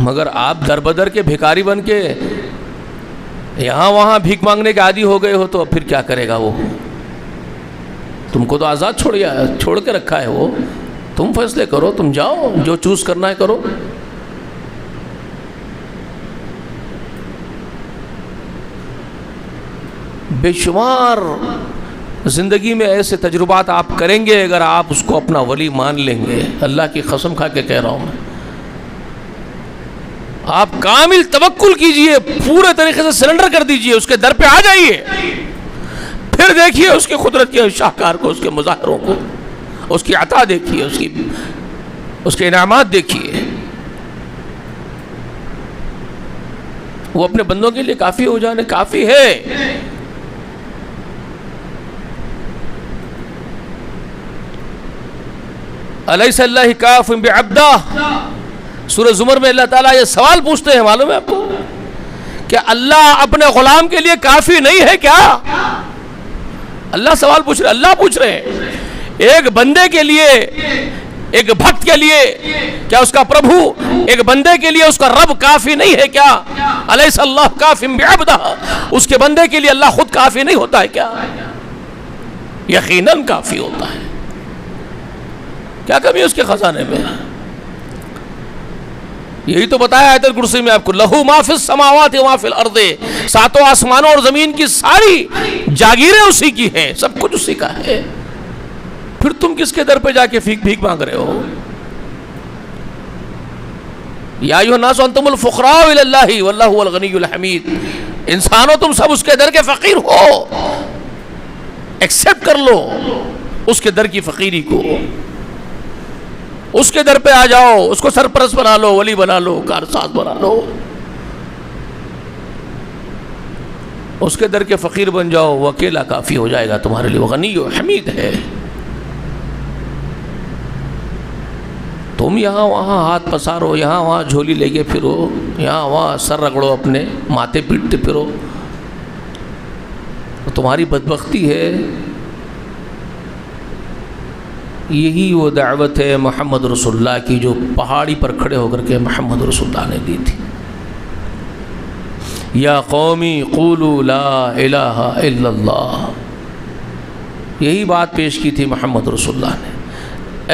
Speaker 1: مگر آپ در بدر کے بھکاری بن کے یہاں وہاں بھیک مانگنے کے عادی ہو گئے ہو، تو اب پھر کیا کرے گا وہ؟ تم کو تو آزاد چھوڑ کے رکھا ہے وہ، تم فیصلے کرو، تم جاؤ، جو چوز کرنا ہے کرو۔ بے شمار زندگی میں ایسے تجربات آپ کریں گے اگر آپ اس کو اپنا ولی مان لیں گے، اللہ کی قسم کھا کے کہہ رہا ہوں میں۔ آپ کامل توکل کیجئے، پورے طریقے سے سرنڈر کر دیجئے، اس کے در پہ آ جائیے، پھر دیکھیے اس کے قدرت کے شاہکار کو، اس کے مظاہروں کو، اس کی عطا دیکھیے، اس کے انعامات دیکھیے۔ وہ اپنے بندوں کے لیے کافی ہو جانے کافی ہے۔ الیس اللہ کاف بعبدہ، سورہ زمر میں اللہ تعالیٰ یہ سوال پوچھتے ہیں، معلوم ہے آپ کو کہ اللہ اپنے غلام کے لیے کافی نہیں ہے کیا؟ اللہ سوال پوچھ رہے، اللہ پوچھ رہے ہیں ایک بندے کے لیے، ایک بھکت کے لیے، کیا اس کا پربھو ایک بندے کے لیے اس کا رب کافی نہیں ہے کیا؟ الیس اللہ کاف بعبدہ، اس کے بندے کے لیے اللہ خود کافی نہیں ہوتا ہے کیا؟ یقیناً کافی ہوتا ہے، کیا کمی ہے اس کے خزانے میں؟ یہی تو بتایا آیت الکرسی میں آپ کو، لہو ما فی السماوات و ما فی الارض، ساتوں آسمانوں اور زمین کی ساری جاگیریں اسی کی ہیں، سب کچھ اسی کا ہے، پھر تم کس کے در پہ جا کے بھیک مانگ رہے ہو؟ یا ایھا الناس انتم الفقراء الی اللہ واللہ هو الغنی الحمید، انسانوں تم سب اس کے در کے فقیر ہو، ایکسپٹ کر لو اس کے در کی فقیری کو، اس کے در پہ آ جاؤ، اس کو سرپرست بنا لو، ولی بنا لو، کارساز بنا لو، اس کے در کے فقیر بن جاؤ، وہ اکیلا کافی ہو جائے گا تمہارے لیے، وہ غنی و حمید ہے۔ تم یہاں وہاں ہاتھ پسارو، یہاں وہاں جھولی لے کے پھرو، یہاں وہاں سر رگڑو، اپنے ماتھے پیٹتے پھرو، تو تمہاری بدبختی ہے۔ یہی وہ دعوت ہے محمد رسول اللہ کی جو پہاڑی پر کھڑے ہو کر کے محمد رسول اللہ نے دی تھی۔ یا قومی قولوا لا الہ الا اللہ، یہی بات پیش کی تھی محمد رسول اللہ نے،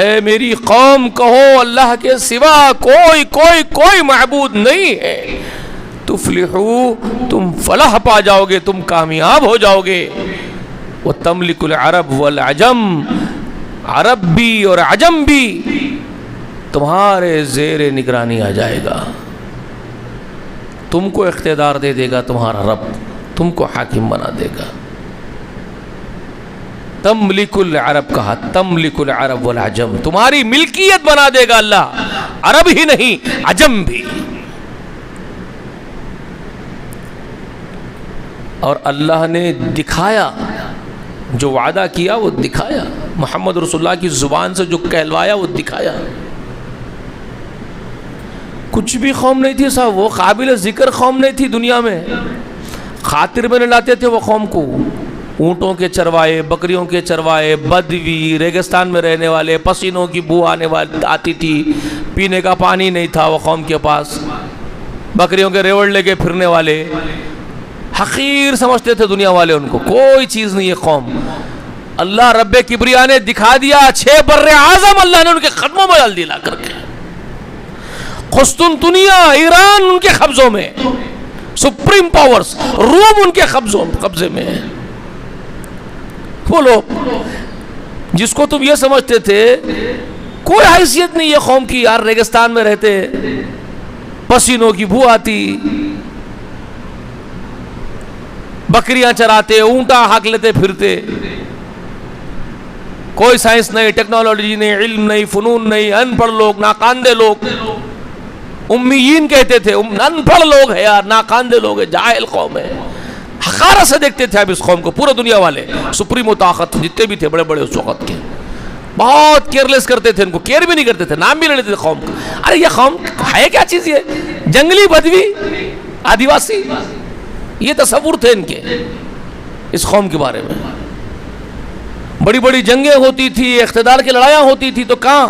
Speaker 1: اے میری قوم کہو اللہ کے سوا کوئی معبود نہیں ہے، تفلحو، تم فلاح پا جاؤ گے، تم کامیاب ہو جاؤ گے، وتملک العرب والعجم، عرب بھی اور عجم بھی تمہارے زیر نگرانی آ جائے گا، تم کو اقتدار دے دے گا تمہارا رب، تم کو حاکم بنا دے گا۔ تملک العرب کہا، تملک العرب والعجم، تمہاری ملکیت بنا دے گا اللہ، عرب ہی نہیں عجم بھی۔ اور اللہ نے دکھایا، جو وعدہ کیا وہ دکھایا، محمد رسول اللہ کی زبان سے جو کہلوایا وہ دکھایا۔ کچھ بھی قوم نہیں تھی صاحب، وہ قابل ذکر قوم نہیں تھی دنیا میں، خاطر میں لاتے تھے وہ قوم کو، اونٹوں کے چروائے، بکریوں کے چروائے، بدوی، ریگستان میں رہنے والے، پسینوں کی بو آتی تھی، پینے کا پانی نہیں تھا وہ قوم کے پاس، بکریوں کے ریوڑ لے کے پھرنے والے، حقیر سمجھتے تھے دنیا والے ان کو، کوئی چیز نہیں ہے قوم۔ اللہ رب کبریا نے دکھا دیا، 6 بر اعظم اللہ نے ان کے قدموں میں ڈال دیا کر کے، قسطنطنیہ ایران ان کے قبضوں میں، سپریم پاورز روم ان کے قبضے میں، وہ لوگ جس کو تم یہ سمجھتے تھے کوئی حیثیت نہیں ہے قوم کی، یار ریگستان میں رہتے، پسینوں کی بو آتی، بکریاں چراتے، اونٹا ہاک لیتے پھرتے، کوئی سائنس نہیں، ٹیکنالوجی نہیں، علم نہیں، فنون نہیں، ان پڑھ لوگ، ناقاندے لوگ، امیین کہتے تھے، ان پڑھ لوگ ہے یار، ناقاندے لوگ ہے، جاہل قوم ہے، حقارت سے دیکھتے تھے اب اس قوم کو پورے دنیا والے، سپریمو طاقت جتنے بھی تھے بڑے بڑے اس وقت کے، بہت کیئرلیس کرتے تھے، ان کو کیئر بھی نہیں کرتے تھے، نام بھی نہیں لیتے تھے قوم کا۔ ارے یہ قوم ہے کیا چیز؟ یہ جنگلی بدوی آدیواسی، یہ تصور تھے ان کے اس قوم کے بارے میں۔ بڑی بڑی جنگیں ہوتی تھی، اقتدار کی لڑائیاں ہوتی تھی، تو کہاں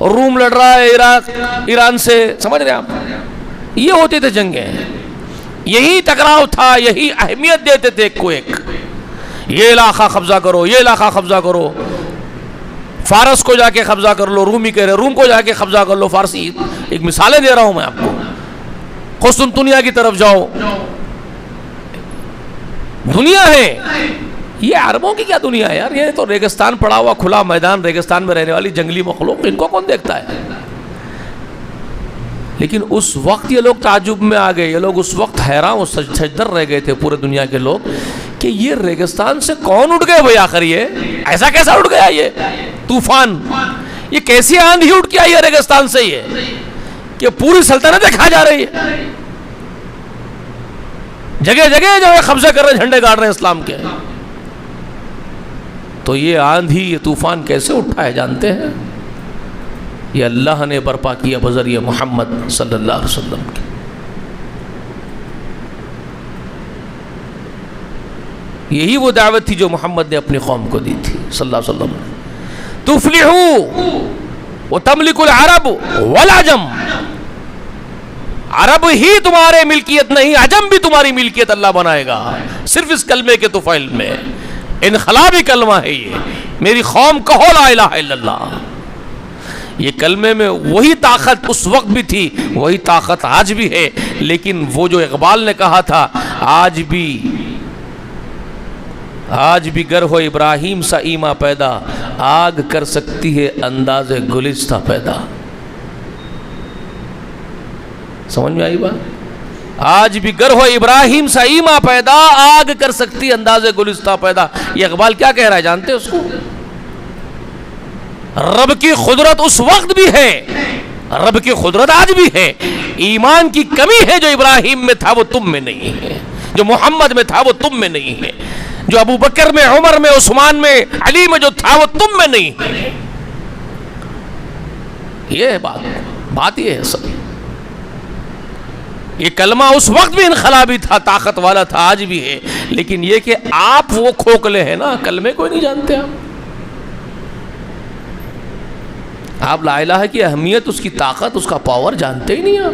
Speaker 1: روم لڑ رہا ہے عراق ایران سے، سمجھ رہے ہیں آپ؟ یہ ہوتی تھے جنگیں، یہی ٹکراؤ تھا، یہی اہمیت دیتے تھے ایک کو ایک، یہ علاقہ قبضہ کرو، یہ علاقہ قبضہ کرو، فارس کو جا کے قبضہ کر لو، رومی کہہ رہے روم کو جا کے قبضہ کر لو، فارسی، ایک مثالیں دے رہا ہوں میں آپ کو، قسطنطنیہ کی طرف جاؤ، دنیا ہے یہ، عربوں کی کیا دنیا ہے یار، یہ تو ریگستان پڑا ہوا کھلا میدان، ریگستان میں رہنے والی جنگلی مخلوق، ان کو کون دیکھتا ہے؟ لیکن اس وقت یہ لوگ تعجب میں آ گئے، یہ لوگ اس وقت حیران و سجدر رہ گئے تھے پورے دنیا کے لوگ کہ یہ ریگستان سے کون اٹھ گئے بھئی آخر، یہ ایسا کیسا اٹھ گیا، یہ طوفان، یہ کیسی آندھی اٹھ کے آئی ہے ریگستان سے، یہ کہ پوری سلطنتیں کھا جا رہی ہے، جگہ جگہ جو ہے قبضہ کر رہے، جھنڈے گاڑ رہے ہیں اسلام کے۔ تو یہ آندھی، یہ طوفان کیسے اٹھا ہے جانتے ہیں؟ یہ اللہ نے برپا کیا بذریعہ محمد صلی اللہ علیہ وسلم کے۔ یہی وہ دعوت تھی جو محمد نے اپنی قوم کو دی تھی صلی اللہ علیہ وسلم۔ تفلحوا وتملک العرب والعجم، عرب ہی تمہارے ملکیت نہیں، عجم بھی تمہاری ملکیت اللہ بنائے گا، صرف اس کلمے کے طفیل میں، انقلابی کلمہ ہے یہ، میری قوم کہو لا الہ الا اللہ۔ یہ کلمے میں وہی طاقت اس وقت بھی تھی، وہی طاقت آج بھی ہے، لیکن وہ جو اقبال نے کہا تھا، آج بھی گر ہو ابراہیم سا ایما پیدا، آگ کر سکتی ہے انداز گلستہ پیدا۔ سمجھ میں آئی بات؟ آج بھی گر ہو ابراہیم سا ایما پیدا، آگ کر سکتی ہے انداز گلستہ پیدا۔ یہ اقبال کیا کہہ رہا ہے جانتے اس کو؟ رب کی قدرت اس وقت بھی ہے، رب کی قدرت آج بھی ہے، ایمان کی کمی ہے جو ابراہیم میں تھا وہ تم میں نہیں ہے، جو محمد میں تھا وہ تم میں نہیں ہے، جو ابو بکر میں، عمر میں، عثمان میں، علی میں جو تھا وہ تم میں نہیں ہے۔ یہ ہے بات یہ ہے سب۔ یہ کلمہ اس وقت بھی انقلابی تھا، طاقت والا تھا، آج بھی ہے، لیکن یہ کہ آپ وہ کھوکھلے ہیں نا، کلمے کوئی نہیں جانتے آپ لا الہ کی اہمیت، اس کی طاقت، اس کا پاور جانتے ہی نہیں آپ۔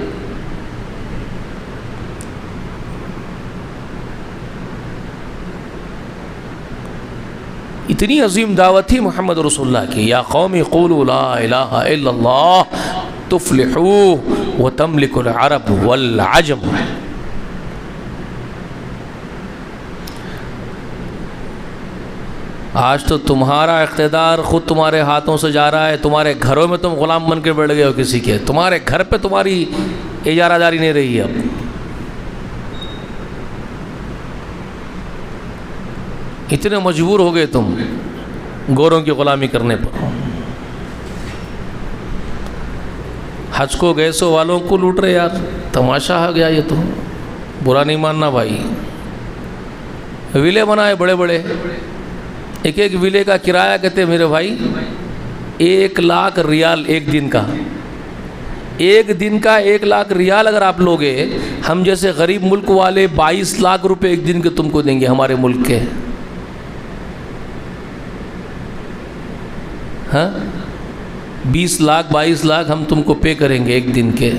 Speaker 1: اتنی عظیم دعوت تھی محمد رسول اللہ کی، یا قوم قولوا لا الہ الا اللہ تفلحوا وتملک العرب والعجم۔ آج تو تمہارا اقتدار خود تمہارے ہاتھوں سے جا رہا ہے، تمہارے گھروں میں تم غلام بن کے بیٹھ گئے ہو کسی کے، تمہارے گھر پہ تمہاری اجارہ داری نہیں رہی ہے اب۔ اتنے مجبور ہو گئے تم گوروں کی غلامی کرنے پر۔ حج کو گیسوں والوں کو لوٹ رہے یار، تماشا آ گیا یہ تو، برا نہیں ماننا بھائی۔ ویلے بنائے بڑے بڑے، ایک ایک ویلے کا کرایہ کہتے میرے بھائی 1,00,000 ریال ایک دن کا، ایک دن کا 1,00,000 ریال اگر آپ لوگے، ہم جیسے غریب ملک والے 22 لاکھ روپے ایک دن کے تم کو دیں گے، ہمارے ملک کے، ہاں 20 لاکھ 22 لاکھ ہم تم کو پے کریں گے ایک دن کے۔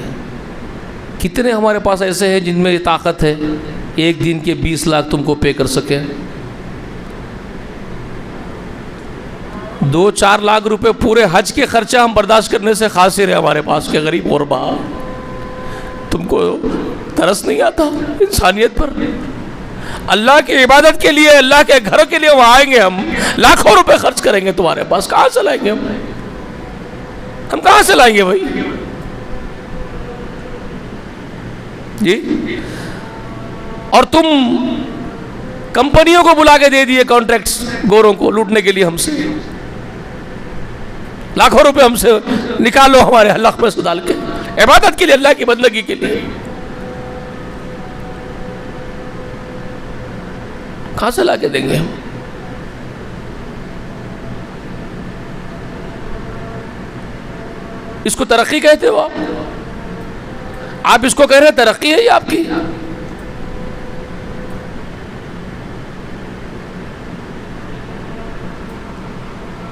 Speaker 1: کتنے ہمارے پاس ایسے ہیں جن میں یہ طاقت ہے ایک دن کے 20 لاکھ تم کو پے کر سکے؟ 2-4 لاکھ روپے پورے حج کے خرچہ ہم برداشت کرنے سے قاصر ہے ہمارے پاس کے غریب غربا۔ تم کو ترس نہیں آتا انسانیت پر؟ اللہ کی عبادت کے لیے, اللہ کے گھر کے لیے وہاں آئیں گے, ہم لاکھوں روپے خرچ کریں گے تمہارے پاس, کہاں سے لائیں گے ہم کہاں سے لائیں گے بھائی جی؟ اور تم کمپنیوں کو بلا کے دے دیے کانٹریکٹس گوروں کو لوٹنے کے لیے ہم سے, لاکھوں روپے ہم سے نکالو ہمارے حلق میں سے ڈال کے, عبادت کے لیے, اللہ کی بندگی کے لیے. کہاں سے لا کے دیں گے ہم؟ اس کو ترقی کہتے ہو آپ اس کو کہہ رہے ہیں ترقی ہے یہ آپ کی؟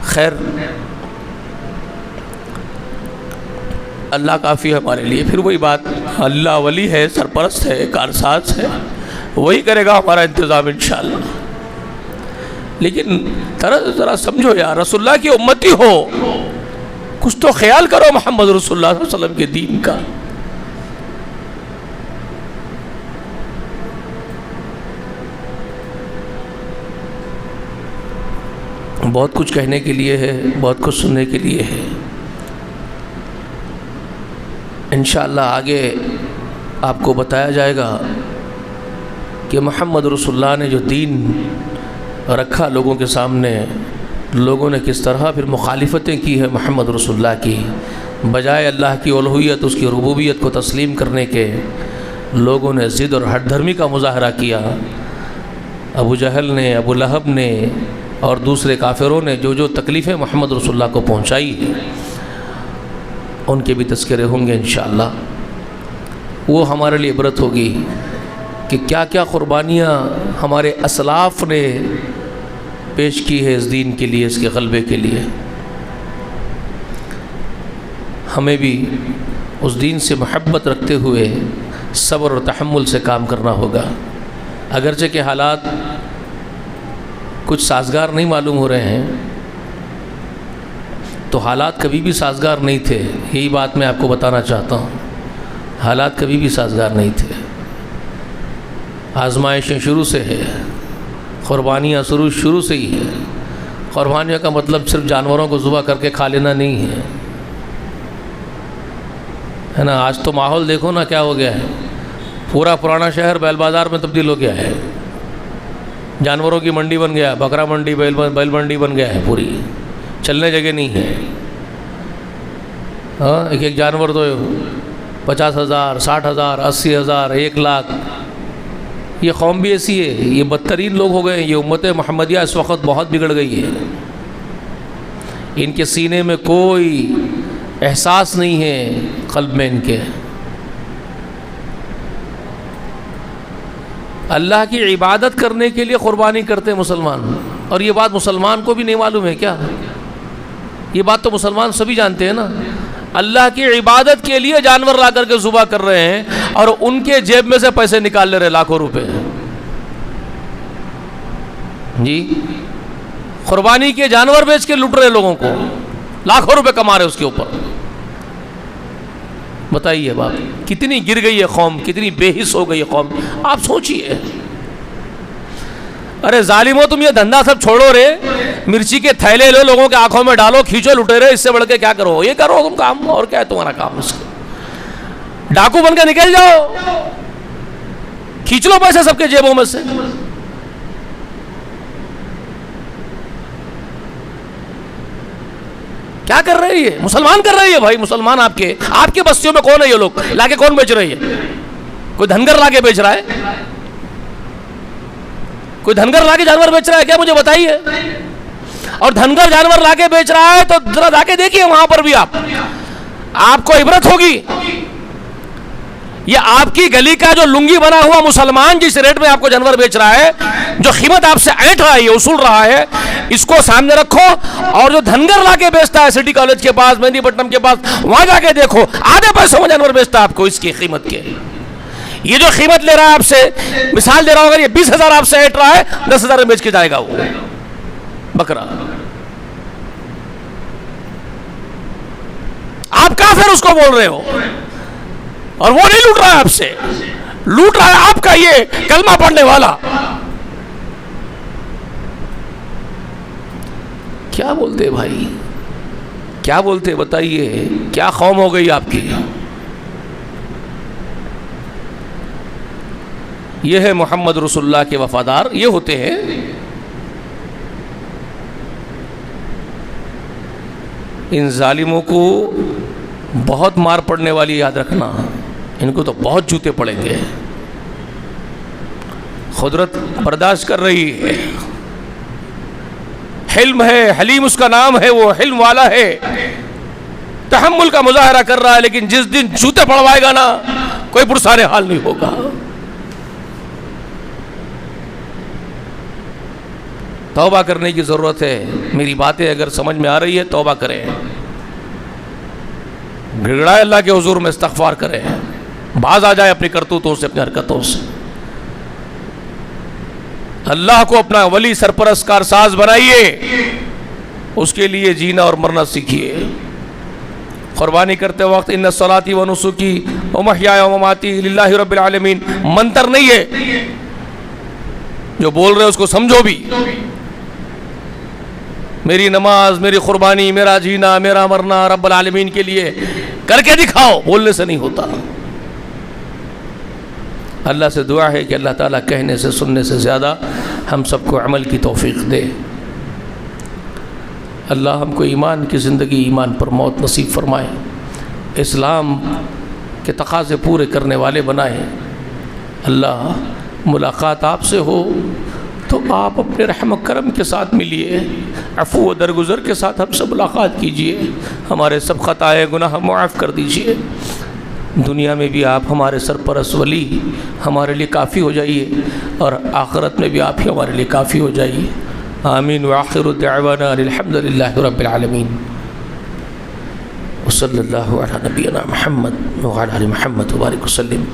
Speaker 1: خیر, اللہ کافی ہے ہمارے لیے. پھر وہی بات, اللہ ولی ہے, سرپرست ہے, کارساز ہے, وہی کرے گا ہمارا انتظام انشاءاللہ. لیکن ذرا سمجھو یار, رسول اللہ کی امتی ہو, کچھ تو خیال کرو محمد رسول اللہ صلی اللہ علیہ وسلم کے دین کا. بہت کچھ کہنے کے لیے ہے, بہت کچھ سننے کے لیے ہے. انشاءاللہ آگے آپ کو بتایا جائے گا کہ محمد رسول اللہ نے جو دین رکھا لوگوں کے سامنے, لوگوں نے کس طرح پھر مخالفتیں کی ہے محمد رسول اللہ کی. بجائے اللہ کی الوہیت, اس کی ربوبیت کو تسلیم کرنے کے لوگوں نے ضد اور ہٹ دھرمی کا مظاہرہ کیا. ابو جہل نے, ابو لہب نے اور دوسرے کافروں نے جو تکلیفیں محمد رسول اللہ کو پہنچائی ہیں, ان کے بھی تذکرے ہوں گے انشاءاللہ. وہ ہمارے لیے عبرت ہوگی کہ کیا کیا قربانیاں ہمارے اسلاف نے پیش کی ہے اس دین کے لیے, اس کے غلبے کے لیے. ہمیں بھی اس دین سے محبت رکھتے ہوئے صبر اور تحمل سے کام کرنا ہوگا. اگرچہ کہ حالات کچھ سازگار نہیں معلوم ہو رہے ہیں, تو حالات کبھی بھی سازگار نہیں تھے, یہی بات میں آپ کو بتانا چاہتا ہوں. حالات کبھی بھی سازگار نہیں تھے. آزمائشیں شروع سے ہے, قربانیاں شروع سے ہی ہے. قربانیوں کا مطلب صرف جانوروں کو ذبح کر کے کھا لینا نہیں ہے نا. آج تو ماحول دیکھو نا کیا ہو گیا ہے, پورا پرانا شہر بیل بازار میں تبدیل ہو گیا ہے. جانوروں کی منڈی بن گیا, بکرا منڈی, بیل منڈی بن گیا ہے پوری, چلنے جگہ نہیں ہے. ہاں, ایک جانور تو 50,000, 60,000, 80,000, 1,00,000. یہ قوم بھی ایسی ہے, یہ بدترین لوگ ہو گئے ہیں. یہ امت محمدیہ اس وقت بہت بگڑ گئی ہے. ان کے سینے میں کوئی احساس نہیں ہے, قلب میں ان کے. اللہ کی عبادت کرنے کے لیے قربانی کرتے ہیں مسلمان, اور یہ بات مسلمان کو بھی نہیں معلوم ہے کیا؟ یہ بات تو مسلمان سبھی جانتے ہیں نا. اللہ کی عبادت کے لیے جانور لا کر کے ذبح کر رہے ہیں, اور ان کے جیب میں سے پیسے نکال لے رہے لاکھوں روپے جی. قربانی کے جانور بیچ کے لوٹ رہے لوگوں کو, لاکھوں روپے کما رہے اس کے اوپر. بتائیے باپ, کتنی گر گئی ہے قوم, کتنی بے حس ہو گئی ہے قوم. آپ سوچئے. ارے ظالمو, تم یہ دھندا سب چھوڑو رے, مرچی کے تھیلے لو, لوگوں کے آنکھوں میں ڈالو, کھینچو لٹے رہے, اس سے بڑھ کے کیا کرو؟ یہ کرو تم کام, اور کیا ہے تمہارا کام؟ اس کو ڈاکو بن کے نکل جاؤ, کھینچ لو پیسے سب کے جیبوں میں سے. کیا کر رہے ہیں؟ مسلمان کر رہے ہیں بھائی. مسلمان آپ کے بستیوں میں کون ہے؟ یہ لوگ لا کے کون بیچ رہے ہیں؟ کوئی دھنگر لا کے بیچ رہا ہے؟ کوئی دھنگر لا کے جانور بیچ رہا ہے کیا؟ مجھے بتائیے. اور دھنگر جانور لا کے بیچ رہا ہے تو ذرا جا کے دیکھیے وہاں پر بھی, آپ کو عبرت ہوگی. یہ آپ کی گلی کا جو لنگی بنا ہوا مسلمان جس ریٹ میں آپ کو جانور بیچ رہا ہے, جو قیمت آپ سے اینٹ رہا ہے, یہ اصول رہا ہے, اس کو سامنے رکھو. اور جو دھنگر لا کے بیچتا ہے سٹی کالج کے پاس, مہندی پٹنم کے پاس, وہاں جا کے دیکھو, آدھے پیسوں میں جانور بیچتا ہے آپ کو اس کی قیمت کے. یہ جو قیمت لے رہا ہے آپ سے, مثال دے رہا ہوں, اگر یہ 20,000 آپ سے اینٹ رہا ہے, 10,000 میں بیچ کے جائے گا وہ بکرا. آپ کافر اس کو بول رہے ہو, اور وہ نہیں لوٹ رہا ہے آپ سے. لوٹ رہا ہے آپ کا یہ کلمہ پڑھنے والا. کیا بولتے بھائی, کیا بولتے بتائیے, کیا قوم ہو گئی آپ کی. یہ ہے محمد رسول اللہ کے وفادار, یہ ہوتے ہیں. ان ظالموں کو بہت مار پڑنے والی, یاد رکھنا, ان کو تو بہت جوتے پڑیں گے. قدرت برداشت کر رہی ہے, حلم ہے, حلیم اس کا نام ہے, وہ حلم والا ہے, تحمل کا مظاہرہ کر رہا ہے, لیکن جس دن جوتے پڑوائے گا نا, کوئی پرسان حال نہیں ہوگا. توبہ کرنے کی ضرورت ہے. میری باتیں اگر سمجھ میں آ رہی ہے توبہ کریں, گڑگڑائے اللہ کے حضور میں استغفار کریں, باز آ جائے اپنی کرتوتوں سے, اپنی حرکتوں سے. اللہ کو اپنا ولی سرپرست کارساز بنائیے, اس کے لیے جینا اور مرنا سیکھیے. قربانی کرتے وقت ان صلاتی و نسکی و محیای و مماتی للہ رب العالمین منتر نہیں ہے, جو بول رہے اس کو سمجھو بھی. میری نماز, میری قربانی, میرا جینا, میرا مرنا رب العالمین کے لیے, کر کے دکھاؤ, بولنے سے نہیں ہوتا. اللہ سے دعا ہے کہ اللہ تعالیٰ کہنے سے سننے سے زیادہ ہم سب کو عمل کی توفیق دے. اللہ ہم کو ایمان کی زندگی, ایمان پر موت نصیب فرمائے, اسلام کے تقاضے پورے کرنے والے بنائے. اللہ ملاقات آپ سے ہو تو آپ اپنے رحم و کرم کے ساتھ ملیے, عفو و درگزر کے ساتھ ہم سے ملاقات کیجئے, ہمارے سب خطائے گناہ معاف کر دیجئے. دنیا میں بھی آپ ہمارے سرپرست ولی ہمارے لیے کافی ہو جائیے, اور آخرت میں بھی آپ ہی ہمارے لیے کافی ہو جائیے. آمین. وآخر دعوانا الحمد للہ رب العالمین. وصلی اللہ علی نبینا محمد وعلی آل محمد وبارک وسلم.